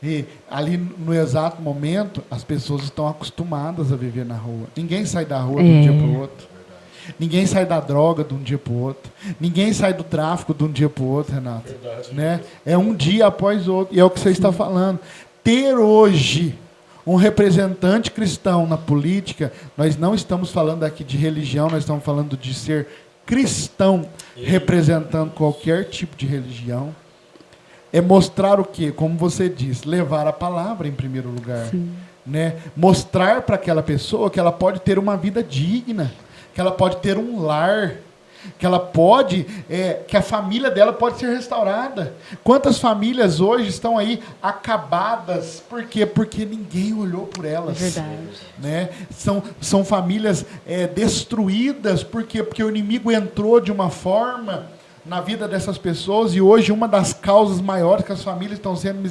E ali, no exato momento, as pessoas estão acostumadas a viver na rua. Ninguém sai da rua de um dia para o outro. Ninguém sai da droga de um dia para o outro. Ninguém sai do tráfico de um dia para o outro, Renato. Né? É um dia após o outro. E é o que você está falando. Ter hoje um representante cristão na política, nós não estamos falando aqui de religião, nós estamos falando de ser cristão representando qualquer tipo de religião. É mostrar o quê? Como você diz, levar a palavra em primeiro lugar. Né? Mostrar para aquela pessoa que ela pode ter uma vida digna, que ela pode ter um lar, que ela pode, que a família dela pode ser restaurada. Quantas famílias hoje estão aí acabadas? Por quê? Porque ninguém olhou por elas. É verdade. Né? São famílias destruídas. Por quê? Porque o inimigo entrou de uma forma na vida dessas pessoas, e hoje uma das causas maiores que as famílias estão sendo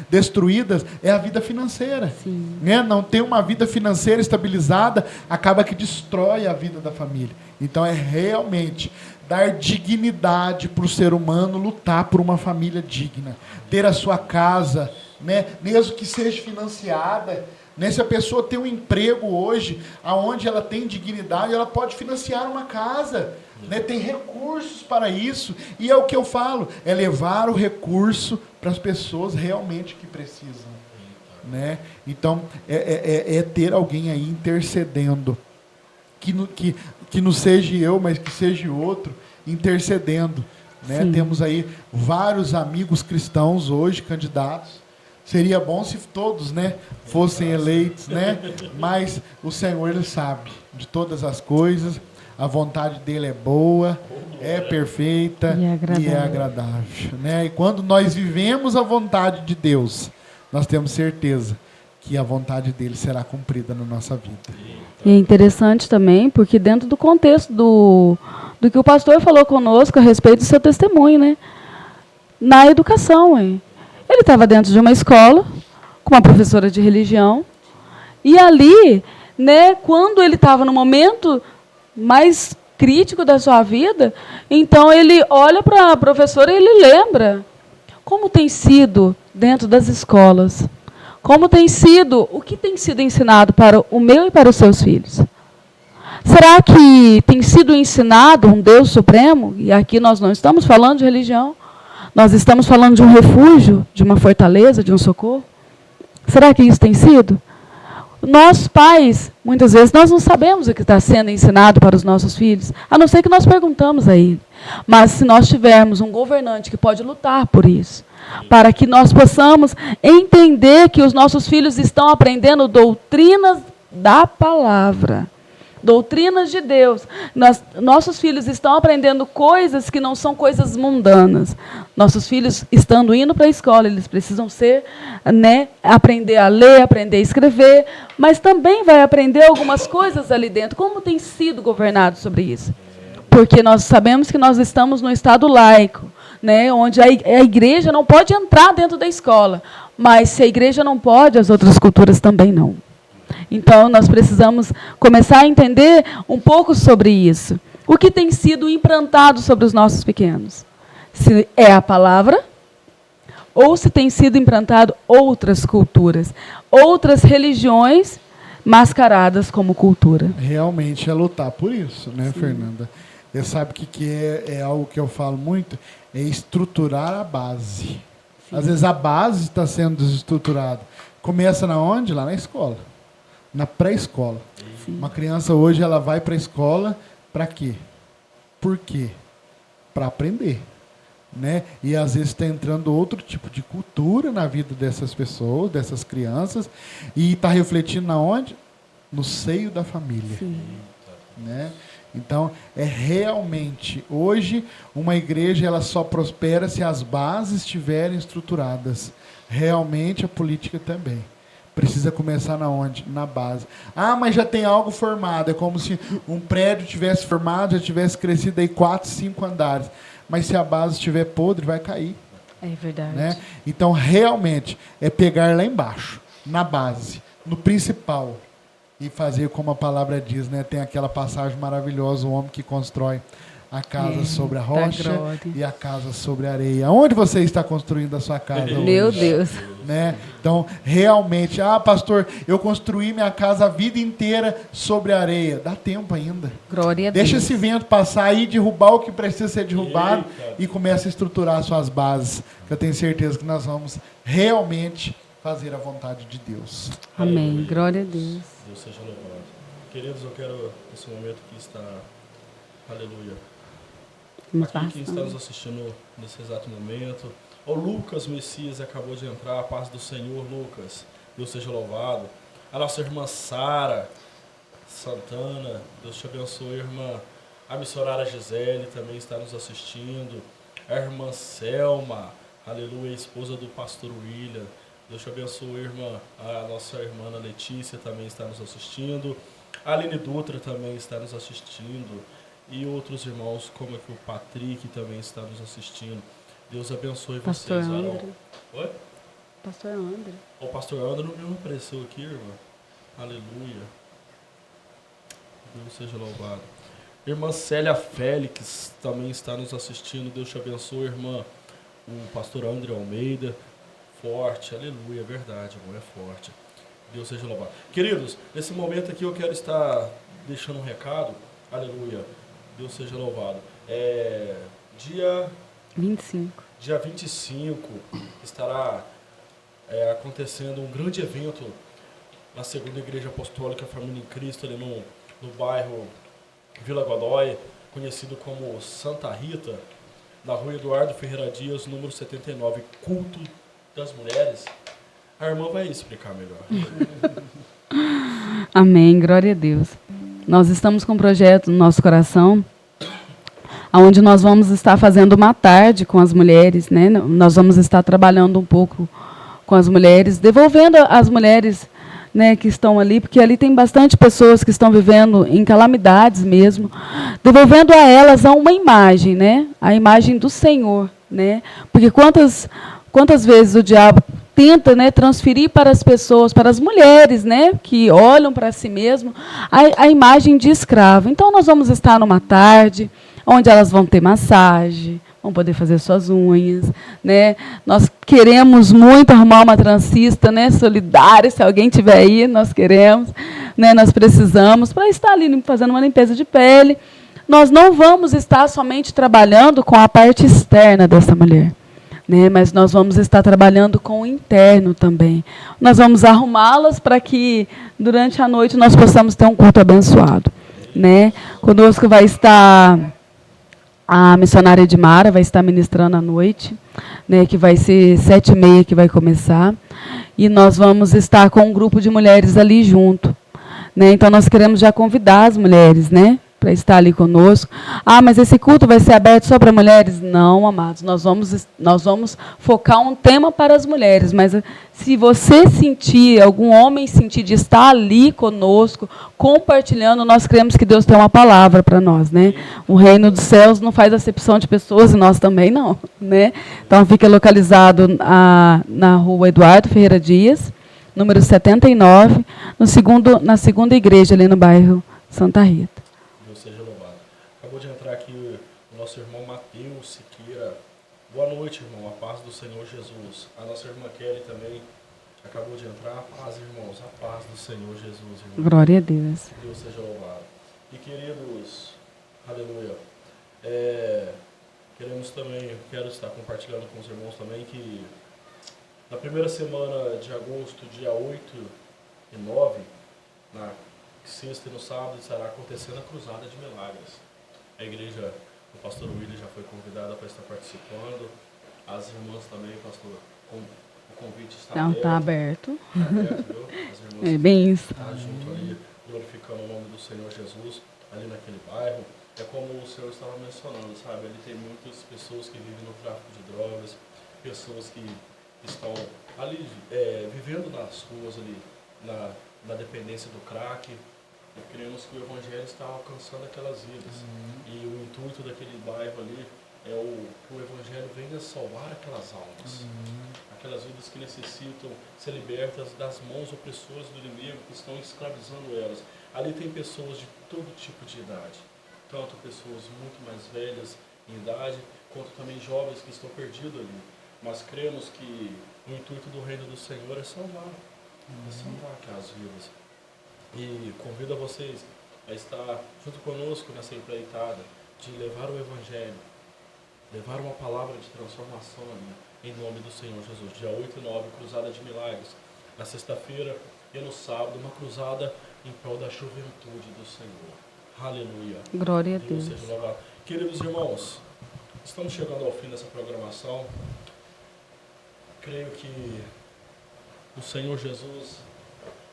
destruídas é a vida financeira. Né? Não ter uma vida financeira estabilizada acaba que destrói a vida da família. Então é realmente dar dignidade para o ser humano, lutar por uma família digna, ter a sua casa, né? Mesmo que seja financiada. Né? Se a pessoa tem um emprego hoje, onde ela tem dignidade, ela pode financiar uma casa. Né? Tem recursos para isso. E é o que eu falo, é levar o recurso para as pessoas realmente que precisam. Né? Então, é ter alguém aí intercedendo. Que não seja eu, mas que seja outro, intercedendo. Né? Temos aí vários amigos cristãos hoje, candidatos. Seria bom se todos, né, fossem eleitos, né? Mas o Senhor, Ele sabe de todas as coisas. A vontade dele é boa, é perfeita e é agradável. Né? E quando nós vivemos a vontade de Deus, nós temos certeza que a vontade dele será cumprida na nossa vida. E é interessante também, porque dentro do contexto do que o pastor falou conosco a respeito do seu testemunho, né? Na educação, hein? Ele estava dentro de uma escola, com uma professora de religião, e ali, né, quando ele estava no momento mais crítico da sua vida, então ele olha para a professora e ele lembra como tem sido dentro das escolas, como tem sido, o que tem sido ensinado para o meu e para os seus filhos. Será que tem sido ensinado um Deus supremo? E aqui nós não estamos falando de religião, nós estamos falando de um refúgio, de uma fortaleza, de um socorro. Será que isso tem sido? Nós, pais, muitas vezes, nós não sabemos o que está sendo ensinado para os nossos filhos, a não ser que nós perguntamos a ele. Mas se nós tivermos um governante que pode lutar por isso, para que nós possamos entender que os nossos filhos estão aprendendo doutrinas da palavra, doutrinas de Deus. Nossos filhos estão aprendendo coisas que não são coisas mundanas. Nossos filhos, estando indo para a escola, eles precisam aprender a ler, aprender a escrever, mas também vai aprender algumas coisas ali dentro. Como tem sido governado sobre isso? Porque nós sabemos que nós estamos num estado laico, né, onde a igreja não pode entrar dentro da escola. Mas se a igreja não pode, as outras culturas também não. Então, nós precisamos começar a entender um pouco sobre isso. O que tem sido implantado sobre os nossos pequenos? Se é a palavra, ou se tem sido implantado outras culturas, outras religiões mascaradas como cultura. Realmente é lutar por isso, né, Fernanda? Você sabe o que é algo que eu falo muito? É estruturar a base. Às vezes a base está sendo desestruturada. Começa na onde? Lá na escola. Na pré-escola. Uma criança hoje ela vai para a escola para quê? Por quê? Para aprender. né? E às vezes está entrando outro tipo de cultura na vida dessas pessoas, dessas crianças, e está refletindo na onde? No seio da família. Sim. Né? Então, é realmente, hoje, uma igreja ela só prospera se as bases estiverem estruturadas. Realmente, a política também. Precisa começar na onde? Na base. Ah, mas já tem algo formado. É como se um prédio tivesse formado, já tivesse crescido aí 4, 5 andares. Mas se a base estiver podre, vai cair. É verdade. Né? Então, realmente, é pegar lá embaixo, na base, no principal, e fazer como a palavra diz, né? Tem aquela passagem maravilhosa, o homem que constrói a casa sobre a rocha e a casa sobre a areia. Onde você está construindo a sua casa hoje? Meu Deus. Né? Então, realmente, pastor, eu construí minha casa a vida inteira sobre a areia. Dá tempo ainda. Glória a Deus. Deixa esse vento passar aí, derrubar o que precisa ser derrubado e começa a estruturar suas bases. Que eu tenho certeza que nós vamos realmente fazer a vontade de Deus. Amém. Glória a Deus. Deus seja louvado. Queridos, eu quero, nesse momento que está, aleluia, aqui quem está nos assistindo nesse exato momento, o Lucas Messias acabou de entrar, a paz do Senhor, Lucas, Deus seja louvado. A nossa irmã Sara Santana, Deus te abençoe, irmã. A missionária Gisele também está nos assistindo. A irmã Selma, aleluia, esposa do pastor William. Deus te abençoe, irmã. A nossa irmã Ana Letícia também está nos assistindo. A Aline Dutra também está nos assistindo. E outros irmãos, como aqui o Patrick também está nos assistindo. Deus abençoe Pastor vocês. André. Oi? Pastor André. O pastor André não apareceu aqui, irmã. Aleluia. Deus seja louvado. Irmã Célia Félix também está nos assistindo. Deus te abençoe, irmã. O pastor André Almeida. Forte, aleluia, é verdade, irmão, é forte. Deus seja louvado. Queridos, nesse momento aqui eu quero estar deixando um recado, aleluia, Deus seja louvado. Dia 25. Dia 25 estará acontecendo um grande evento na segunda Igreja Apostólica Família em Cristo, ali no bairro Vila Godoy, conhecido como Santa Rita, na rua Eduardo Ferreira Dias, número 79, culto das mulheres. A irmã vai explicar melhor. Amém, glória a Deus. Nós estamos com um projeto no nosso coração, onde nós vamos estar fazendo uma tarde com as mulheres, né? Nós vamos estar trabalhando um pouco com as mulheres, devolvendo as mulheres, né, que estão ali, porque ali tem bastante pessoas que estão vivendo em calamidades mesmo, devolvendo a elas uma imagem, né? A imagem do Senhor, né? Porque quantas vezes o diabo tenta, né, transferir para as pessoas, para as mulheres, né, que olham para si mesmo, a imagem de escravo. Então, nós vamos estar numa tarde onde elas vão ter massagem, vão poder fazer suas unhas, né? Nós queremos muito arrumar uma transista, né, solidária, se alguém tiver aí, nós queremos, né, nós precisamos, para estar ali fazendo uma limpeza de pele. Nós não vamos estar somente trabalhando com a parte externa dessa mulher, né, mas nós vamos estar trabalhando com o interno também. Nós vamos arrumá-las para que, durante a noite, nós possamos ter um culto abençoado. Né? Conosco vai estar a missionária Edmara, vai estar ministrando à noite, né, que vai ser 7h30 que vai começar. E nós vamos estar com um grupo de mulheres ali junto. Né? Então, nós queremos já convidar as mulheres, né, para estar ali conosco. Mas esse culto vai ser aberto só para mulheres? Não, amados. Nós vamos focar um tema para as mulheres. Mas se você sentir, algum homem sentir de estar ali conosco, compartilhando, nós cremos que Deus tem uma palavra para nós, né? O reino dos céus não faz acepção de pessoas e nós também não, né? Então, fica localizado na rua Eduardo Ferreira Dias, número 79, na segunda igreja, ali no bairro Santa Rita. Seja louvado. Acabou de entrar aqui o nosso irmão Mateus Siqueira. Boa noite, irmão. A paz do Senhor Jesus. A nossa irmã Kelly também acabou de entrar. A paz, irmãos. A paz do Senhor Jesus, irmão. Glória a Deus. Deus seja louvado. E queridos, aleluia. Quero estar compartilhando com os irmãos também que na primeira semana de agosto, dia 8 e 9, na sexta e no sábado estará acontecendo a Cruzada de Milagres. A igreja O pastor William já foi convidado para estar participando. As irmãs também, pastor, o convite está Não, aberto. está aberto. Tá aberto, viu? As irmãs É bem isso. tá junto ali, glorificando o nome do Senhor Jesus, ali naquele bairro. É como o Senhor estava mencionando, sabe? Ali tem muitas pessoas que vivem no tráfico de drogas, pessoas que estão ali vivendo nas ruas ali, na dependência do crack. E cremos que o Evangelho está alcançando aquelas vidas. E o intuito daquele bairro ali é que o Evangelho venha salvar aquelas almas. Aquelas vidas que necessitam ser libertas das mãos opressoras do inimigo que estão escravizando elas. Ali tem pessoas de todo tipo de idade. Tanto pessoas muito mais velhas em idade, quanto também jovens que estão perdidos ali. Mas cremos que o intuito do reino do Senhor é salvar. É salvar aquelas vidas. E convido a vocês a estar junto conosco nessa empreitada de levar o Evangelho, levar uma palavra de transformação ali, em nome do Senhor Jesus. Dia 8 e 9, Cruzada de Milagres. Na sexta-feira e no sábado, uma cruzada em prol da juventude do Senhor. Aleluia. Glória a Deus. Seja louvado. Queridos irmãos, estamos chegando ao fim dessa programação. Creio que o Senhor Jesus,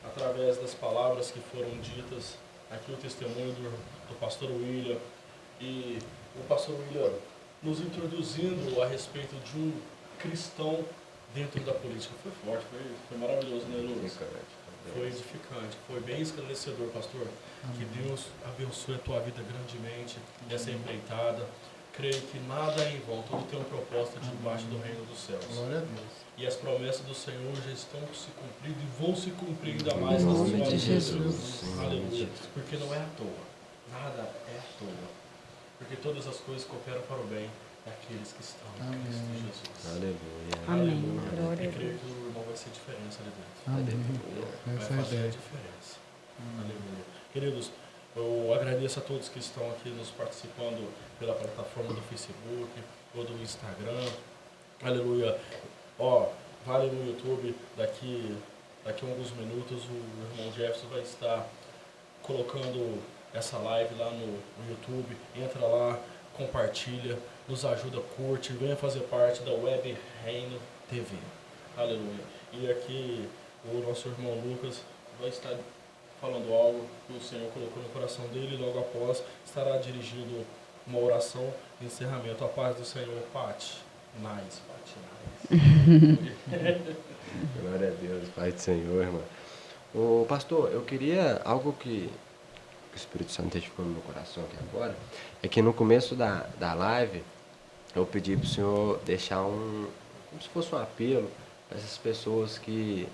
através das palavras que foram ditas, aqui o testemunho do pastor William, e o pastor William nos introduzindo a respeito de um cristão dentro da política. Foi forte, foi maravilhoso, né, Lucas? Foi edificante, foi bem esclarecedor, pastor. Que Deus abençoe a tua vida grandemente nessa empreitada. Creio que nada é em vão, tudo tem um propósito debaixo do reino dos céus. Glória a Deus. E as promessas do Senhor já estão se cumprindo e vão se cumprir ainda mais Em na nome sua de vida. Jesus. Aleluia. Porque não é à toa. Nada é à toa. Porque todas as coisas cooperam para o bem daqueles que estão em Cristo Jesus. Aleluia. Amém. Glória E a creio Deus. que o irmão vai ser diferença ali dentro. Amém. Essa é Vai a fazer a ideia. diferença. Aleluia. Queridos, eu agradeço a todos que estão aqui nos participando pela plataforma do Facebook ou do Instagram. Aleluia. Ó, vale no YouTube, daqui a alguns minutos o irmão Jefferson vai estar colocando essa live lá no YouTube. Entra lá, compartilha, nos ajuda, curte, venha fazer parte da Web Reino TV. Aleluia. E aqui o nosso irmão Lucas vai estar falando algo que o Senhor colocou no coração dele e logo após estará dirigindo uma oração de encerramento. A paz do Senhor, Pati. Nice, Pati, nice. Glória a Deus, Pai do Senhor, irmão. Ô, pastor, eu queria algo que o Espírito Santo testificou no meu coração aqui agora, é que no começo da live, eu pedi para o senhor deixar como se fosse um apelo para essas pessoas que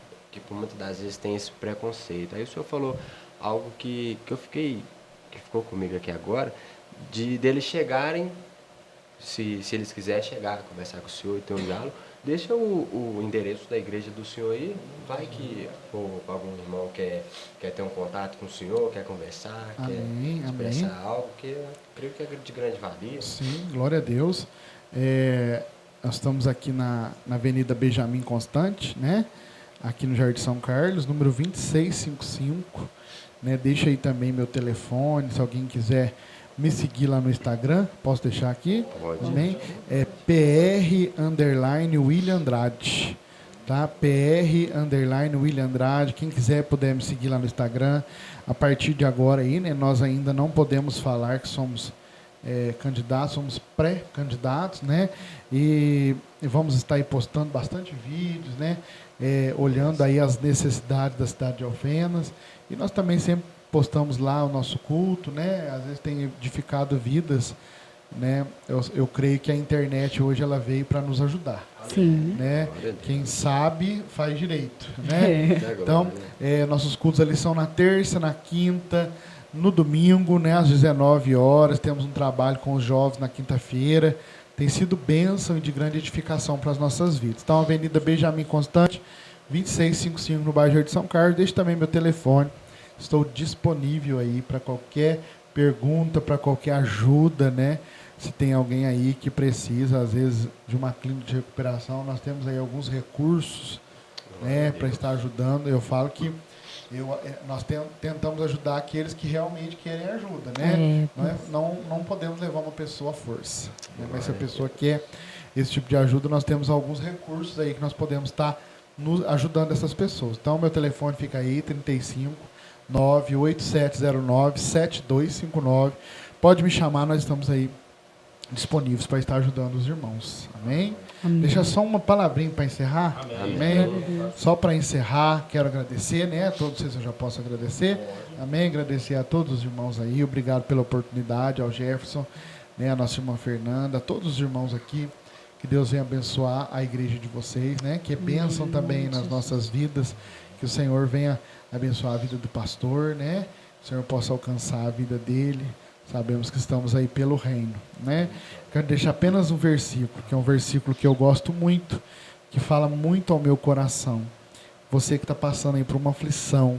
por muitas das vezes têm esse preconceito. Aí o senhor falou algo que ficou comigo aqui agora, deles chegarem, se eles quiserem chegar, conversar com o senhor e ter um diálogo, deixa o endereço da igreja do senhor aí, vai que algum irmão quer ter um contato com o senhor, quer conversar, Amém, quer amém. expressar algo, que eu creio que é de grande valia. Sim, glória a Deus. Nós estamos aqui na Avenida Benjamin Constante, né? Aqui no Jardim São Carlos, número 2655. Né? Deixa aí também meu telefone, se alguém quiser me seguir lá no Instagram, posso deixar aqui? Pode. Também. É PR_William Andrade. Tá? PR_William Andrade. Quem quiser puder me seguir lá no Instagram. A partir de agora aí, né, nós ainda não podemos falar que somos candidatos, somos pré-candidatos, né? E vamos estar aí postando bastante vídeos, né? Olhando aí as necessidades da cidade de Alfenas. E nós também sempre postamos lá o nosso culto, né? Às vezes tem edificado vidas, né? Eu creio que a internet hoje ela veio para nos ajudar, Sim. né? Quem sabe faz direito, né? Então, nossos cultos ali são na terça, na quinta, no domingo, né? Às 19 horas. Temos um trabalho com os jovens na quinta-feira. Tem sido bênção e de grande edificação para as nossas vidas. Então, Avenida Benjamin Constante, 2655, no bairro de São Carlos. Deixe também meu telefone. Estou disponível aí para qualquer pergunta, para qualquer ajuda, né? Se tem alguém aí que precisa, às vezes, de uma clínica de recuperação, nós temos aí alguns recursos, né, para estar ajudando. Eu falo que Nós tentamos ajudar aqueles que realmente querem ajuda, né? Não podemos levar uma pessoa à força, né? Mas se a pessoa quer esse tipo de ajuda, nós temos alguns recursos aí que nós podemos estar ajudando essas pessoas. Então, meu telefone fica aí, 35 98709 7259. Pode me chamar, nós estamos aí disponíveis para estar ajudando os irmãos. Amém? Amém. Deixa só uma palavrinha para encerrar. Amém? Só para encerrar, quero agradecer, né? A todos vocês eu já posso agradecer. Amém? Agradecer a todos os irmãos aí. Obrigado pela oportunidade, ao Jefferson, né? A nossa irmã Fernanda, a todos os irmãos aqui. Que Deus venha abençoar a igreja de vocês, né? Que é bênção também nas nossas vidas. Que o Senhor venha abençoar a vida do pastor, né? Que o Senhor possa alcançar a vida dele. Sabemos que estamos aí pelo reino, né? Quero deixar apenas um versículo, que é um versículo que eu gosto muito, que fala muito ao meu coração. Você que está passando aí por uma aflição,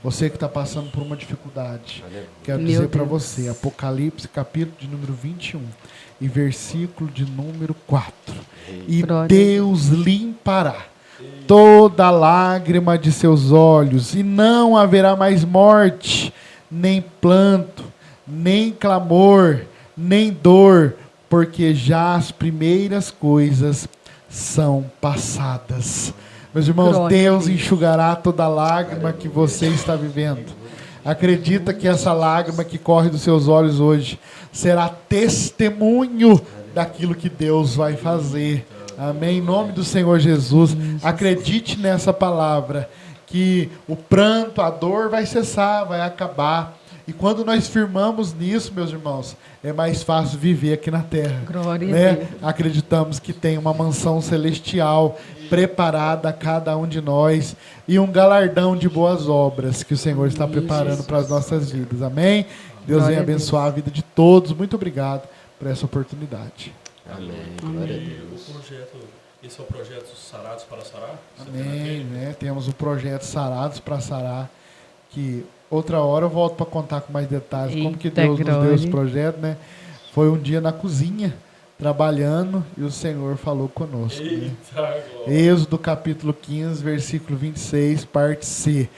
você que está passando por uma dificuldade, quero dizer para você, Apocalipse, capítulo de número 21, e versículo de número 4. E Deus limpará toda lágrima de seus olhos, e não haverá mais morte, nem planto, nem clamor, nem dor, porque já as primeiras coisas são passadas. Meus irmãos, Deus enxugará toda lágrima que você está vivendo. Acredita que essa lágrima que corre dos seus olhos hoje será testemunho daquilo que Deus vai fazer. Amém? Em nome do Senhor Jesus, acredite nessa palavra, que o pranto, a dor vai cessar, vai acabar. E quando nós firmamos nisso, meus irmãos, é mais fácil viver aqui na terra. Glória né? a Deus. Acreditamos que tem uma mansão celestial preparada a cada um de nós e um galardão de boas obras que o Senhor está preparando para as nossas vidas. Amém? Deus venha abençoar a vida de todos. Muito obrigado por essa oportunidade. Amém. Glória a Deus. Esse é o projeto Sarados para Sarar? Amém. Né? Temos o projeto Sarados para Sarar, que outra hora eu volto para contar com mais detalhes como que Deus nos deu esse projeto, né? Foi um dia na cozinha, trabalhando, e o Senhor falou conosco. Né? Êxodo capítulo 15, versículo 26, parte C.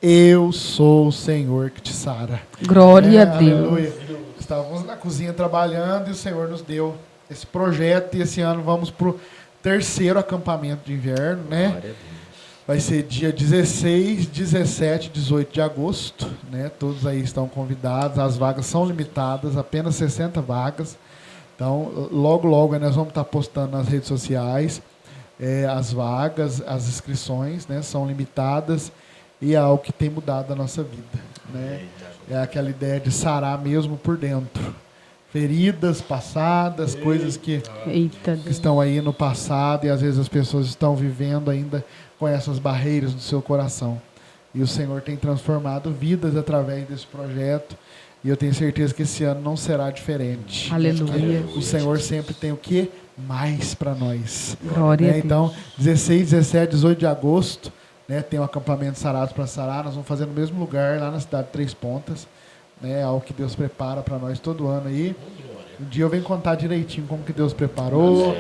Eu sou o Senhor que te sara. Glória a Deus. Aleluia. Estávamos na cozinha trabalhando e o Senhor nos deu esse projeto, e esse ano vamos para o 3º acampamento de inverno, né? Glória a Deus. Vai ser dia 16, 17 e 18 de agosto, né? Todos aí estão convidados, as vagas são limitadas, apenas 60 vagas. Então, logo, logo nós vamos estar postando nas redes sociais as vagas, as inscrições, né? São limitadas e é algo que tem mudado a nossa vida, né? É aquela ideia de sarar mesmo por dentro. Feridas passadas, coisas que estão aí no passado e às vezes as pessoas estão vivendo ainda com essas barreiras no seu coração. E o Senhor tem transformado vidas através desse projeto. E eu tenho certeza que esse ano não será diferente. Aleluia. O Senhor sempre tem o que? Mais para nós. Glória a Deus. Então, 16, 17, 18 de agosto, né, tem o acampamento Sarados para Sarar. Nós vamos fazer no mesmo lugar, lá na cidade de Três Pontas. Né, algo que Deus prepara para nós todo ano aí. Um dia eu venho contar direitinho como que Deus preparou,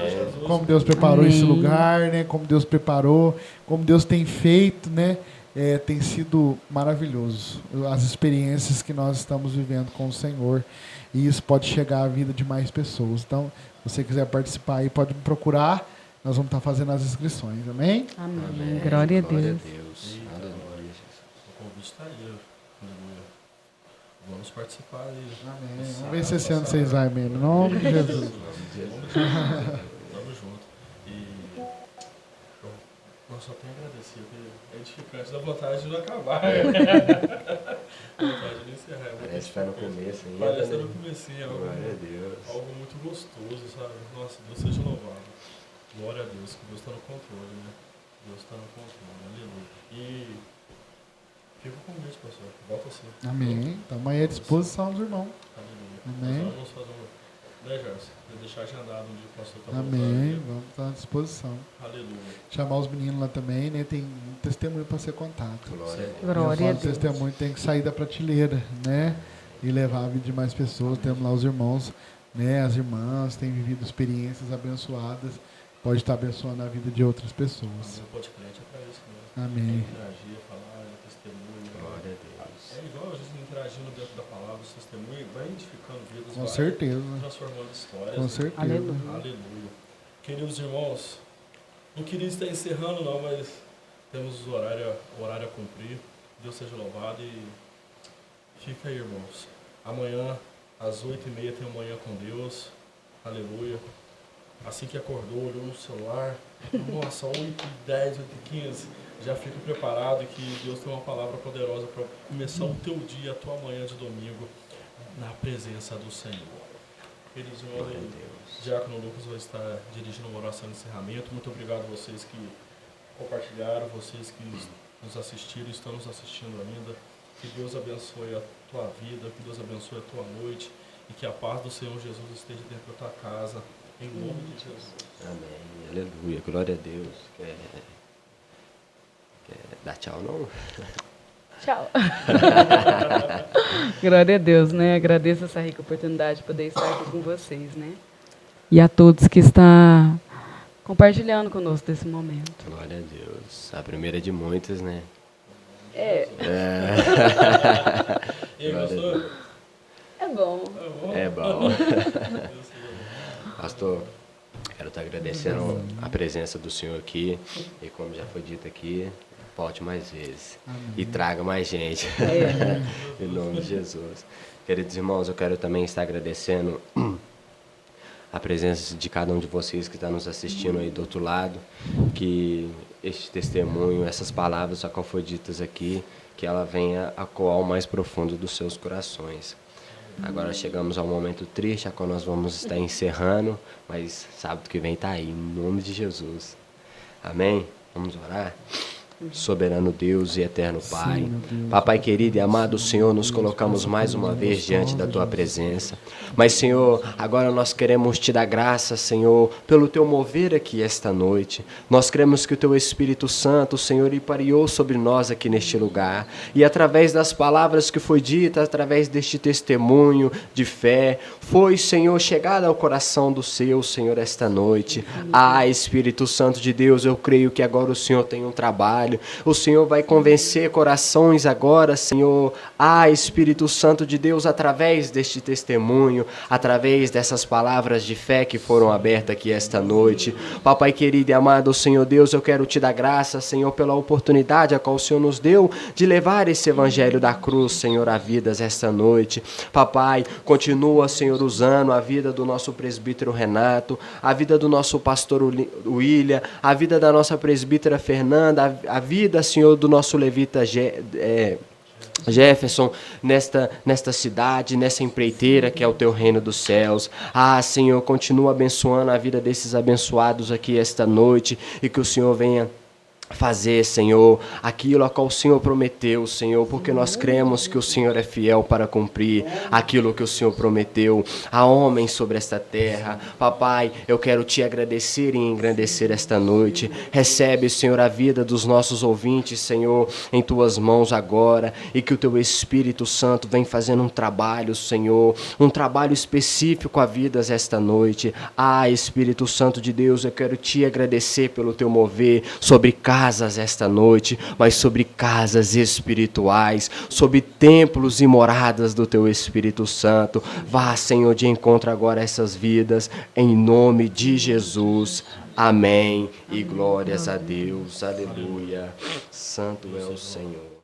como Deus preparou esse lugar, né? Como Deus preparou, como Deus tem feito, né? Tem sido maravilhoso as experiências que nós estamos vivendo com o Senhor, e isso pode chegar à vida de mais pessoas. Então, se você quiser participar aí, pode me procurar. Nós vamos estar fazendo as inscrições, amém? Amém. Glória a Deus. Aleluia. O convite está aí. Aleluia. Vamos participar aí. Amém. Vamos ver se esse ano vocês vão mesmo. Em nome de Jesus. Tamo junto. E eu só tenho a agradecer, porque é edificante, dá vontade de não acabar. Dá vontade de não encerrar. Parece que tá no começo ainda. Parece que tá no comecinho. Glória a Deus. Algo muito gostoso, sabe? Nossa, Deus seja louvado. Glória a Deus, que Deus está no controle, né? Deus está no controle. Aleluia. E fica com Deus, pastor. Volta assim. Amém. Estamos aí à disposição dos irmãos. Aleluia. Amém. Nós vamos fazer um... Né, Gerson? Deixar agendado um dia que o pastor tá Amém. voltando. Vamos estar à disposição. Aleluia. Chamar os meninos lá também, né? Tem um testemunho para ser contado. Glória a Deus. Glória a O Deus. testemunho tem que sair da prateleira, né? E levar a vida de mais pessoas. Temos lá os irmãos, né? As irmãs têm vivido experiências abençoadas. Pode estar abençoando a vida de outras pessoas. O podcast é para isso, né? Amém. Interagir, falar, testemunho. Glória a Deus. É igual a gente interagindo dentro da palavra, os testemunhos, vai edificando vidas, Com vai certeza. transformando histórias. Com né? certeza. Aleluia. Aleluia. Queridos irmãos, não queria estar encerrando não, mas temos o horário a cumprir. Deus seja louvado e fica aí, irmãos. Amanhã, às 8h30, tem Manhã com Deus. Aleluia. Assim que acordou, olhou no celular. Nossa, 8h10, 8h15. Já fica preparado que Deus tem uma palavra poderosa para começar o teu dia, a tua manhã de domingo, na presença do Senhor. Queridos irmãos, o Diácono Lucas vai estar dirigindo uma oração de encerramento. Muito obrigado a vocês que compartilharam, vocês que nos assistiram e estão nos assistindo ainda. Que Deus abençoe a tua vida, que Deus abençoe a tua noite e que a paz do Senhor Jesus esteja dentro da tua casa, em nome de Jesus. Amém. Aleluia. Glória a Deus. Quer dar tchau, não? Tchau. Glória a Deus, né? Agradeço essa rica oportunidade de poder estar aqui com vocês, né? E a todos que estão compartilhando conosco desse momento. Glória a Deus. A primeira de muitas, né? É E aí, pastor? bom. É bom. Pastor, quero estar agradecendo a presença do Senhor aqui. E como já foi dito aqui, volte mais vezes. E traga mais gente. Em nome de Jesus. Queridos irmãos, eu quero também estar agradecendo a presença de cada um de vocês que está nos assistindo aí do outro lado. Que este testemunho, essas palavras, a qual foi ditas aqui, que ela venha a coar o mais profundo dos seus corações. Agora chegamos ao momento triste, a qual nós vamos estar encerrando, mas sábado que vem está aí, em nome de Jesus. Amém? Vamos orar? Soberano Deus e eterno Pai, Papai querido e amado Senhor, nos colocamos mais uma vez diante da Tua presença. Mas, Senhor, agora nós queremos Te dar graça, Senhor, pelo Teu mover aqui esta noite. Nós cremos que o Teu Espírito Santo, Senhor, impariou sobre nós aqui neste lugar. E através das palavras que foi dita, através deste testemunho de fé, foi, Senhor, chegada ao coração do Seu, Senhor, esta noite. Ah, Espírito Santo de Deus, eu creio que agora o Senhor tem um trabalho. O Senhor vai convencer corações agora, Senhor. Ah, Espírito Santo de Deus, através deste testemunho, através dessas palavras de fé que foram abertas aqui esta noite. Papai querido e amado Senhor Deus, eu quero Te dar graça, Senhor, pela oportunidade a qual o Senhor nos deu de levar esse evangelho da cruz, Senhor, a vidas esta noite. Papai, continua, Senhor, usando a vida do nosso presbítero Renato, a vida do nosso pastor William, a vida da nossa presbítera Fernanda, a vida, Senhor, do nosso levita Jefferson, nesta cidade, nessa empreiteira que é o Teu reino dos céus. Ah, Senhor, continua abençoando a vida desses abençoados aqui esta noite e que o Senhor venha fazer, Senhor, aquilo a qual o Senhor prometeu, Senhor, porque nós cremos que o Senhor é fiel para cumprir aquilo que o Senhor prometeu a homens sobre esta terra. Papai, eu quero Te agradecer e engrandecer esta noite. Recebe, Senhor, a vida dos nossos ouvintes, Senhor, em Tuas mãos agora, e que o Teu Espírito Santo vem fazendo um trabalho, Senhor, um trabalho específico a vidas esta noite. Ah, Espírito Santo de Deus, eu quero Te agradecer pelo Teu mover sobre casas esta noite, mas sobre casas espirituais, sobre templos e moradas do Teu Espírito Santo. Vá, Senhor, de encontro agora a essas vidas, em nome de Jesus. Amém. E glórias a Deus. Aleluia. Santo é o Senhor.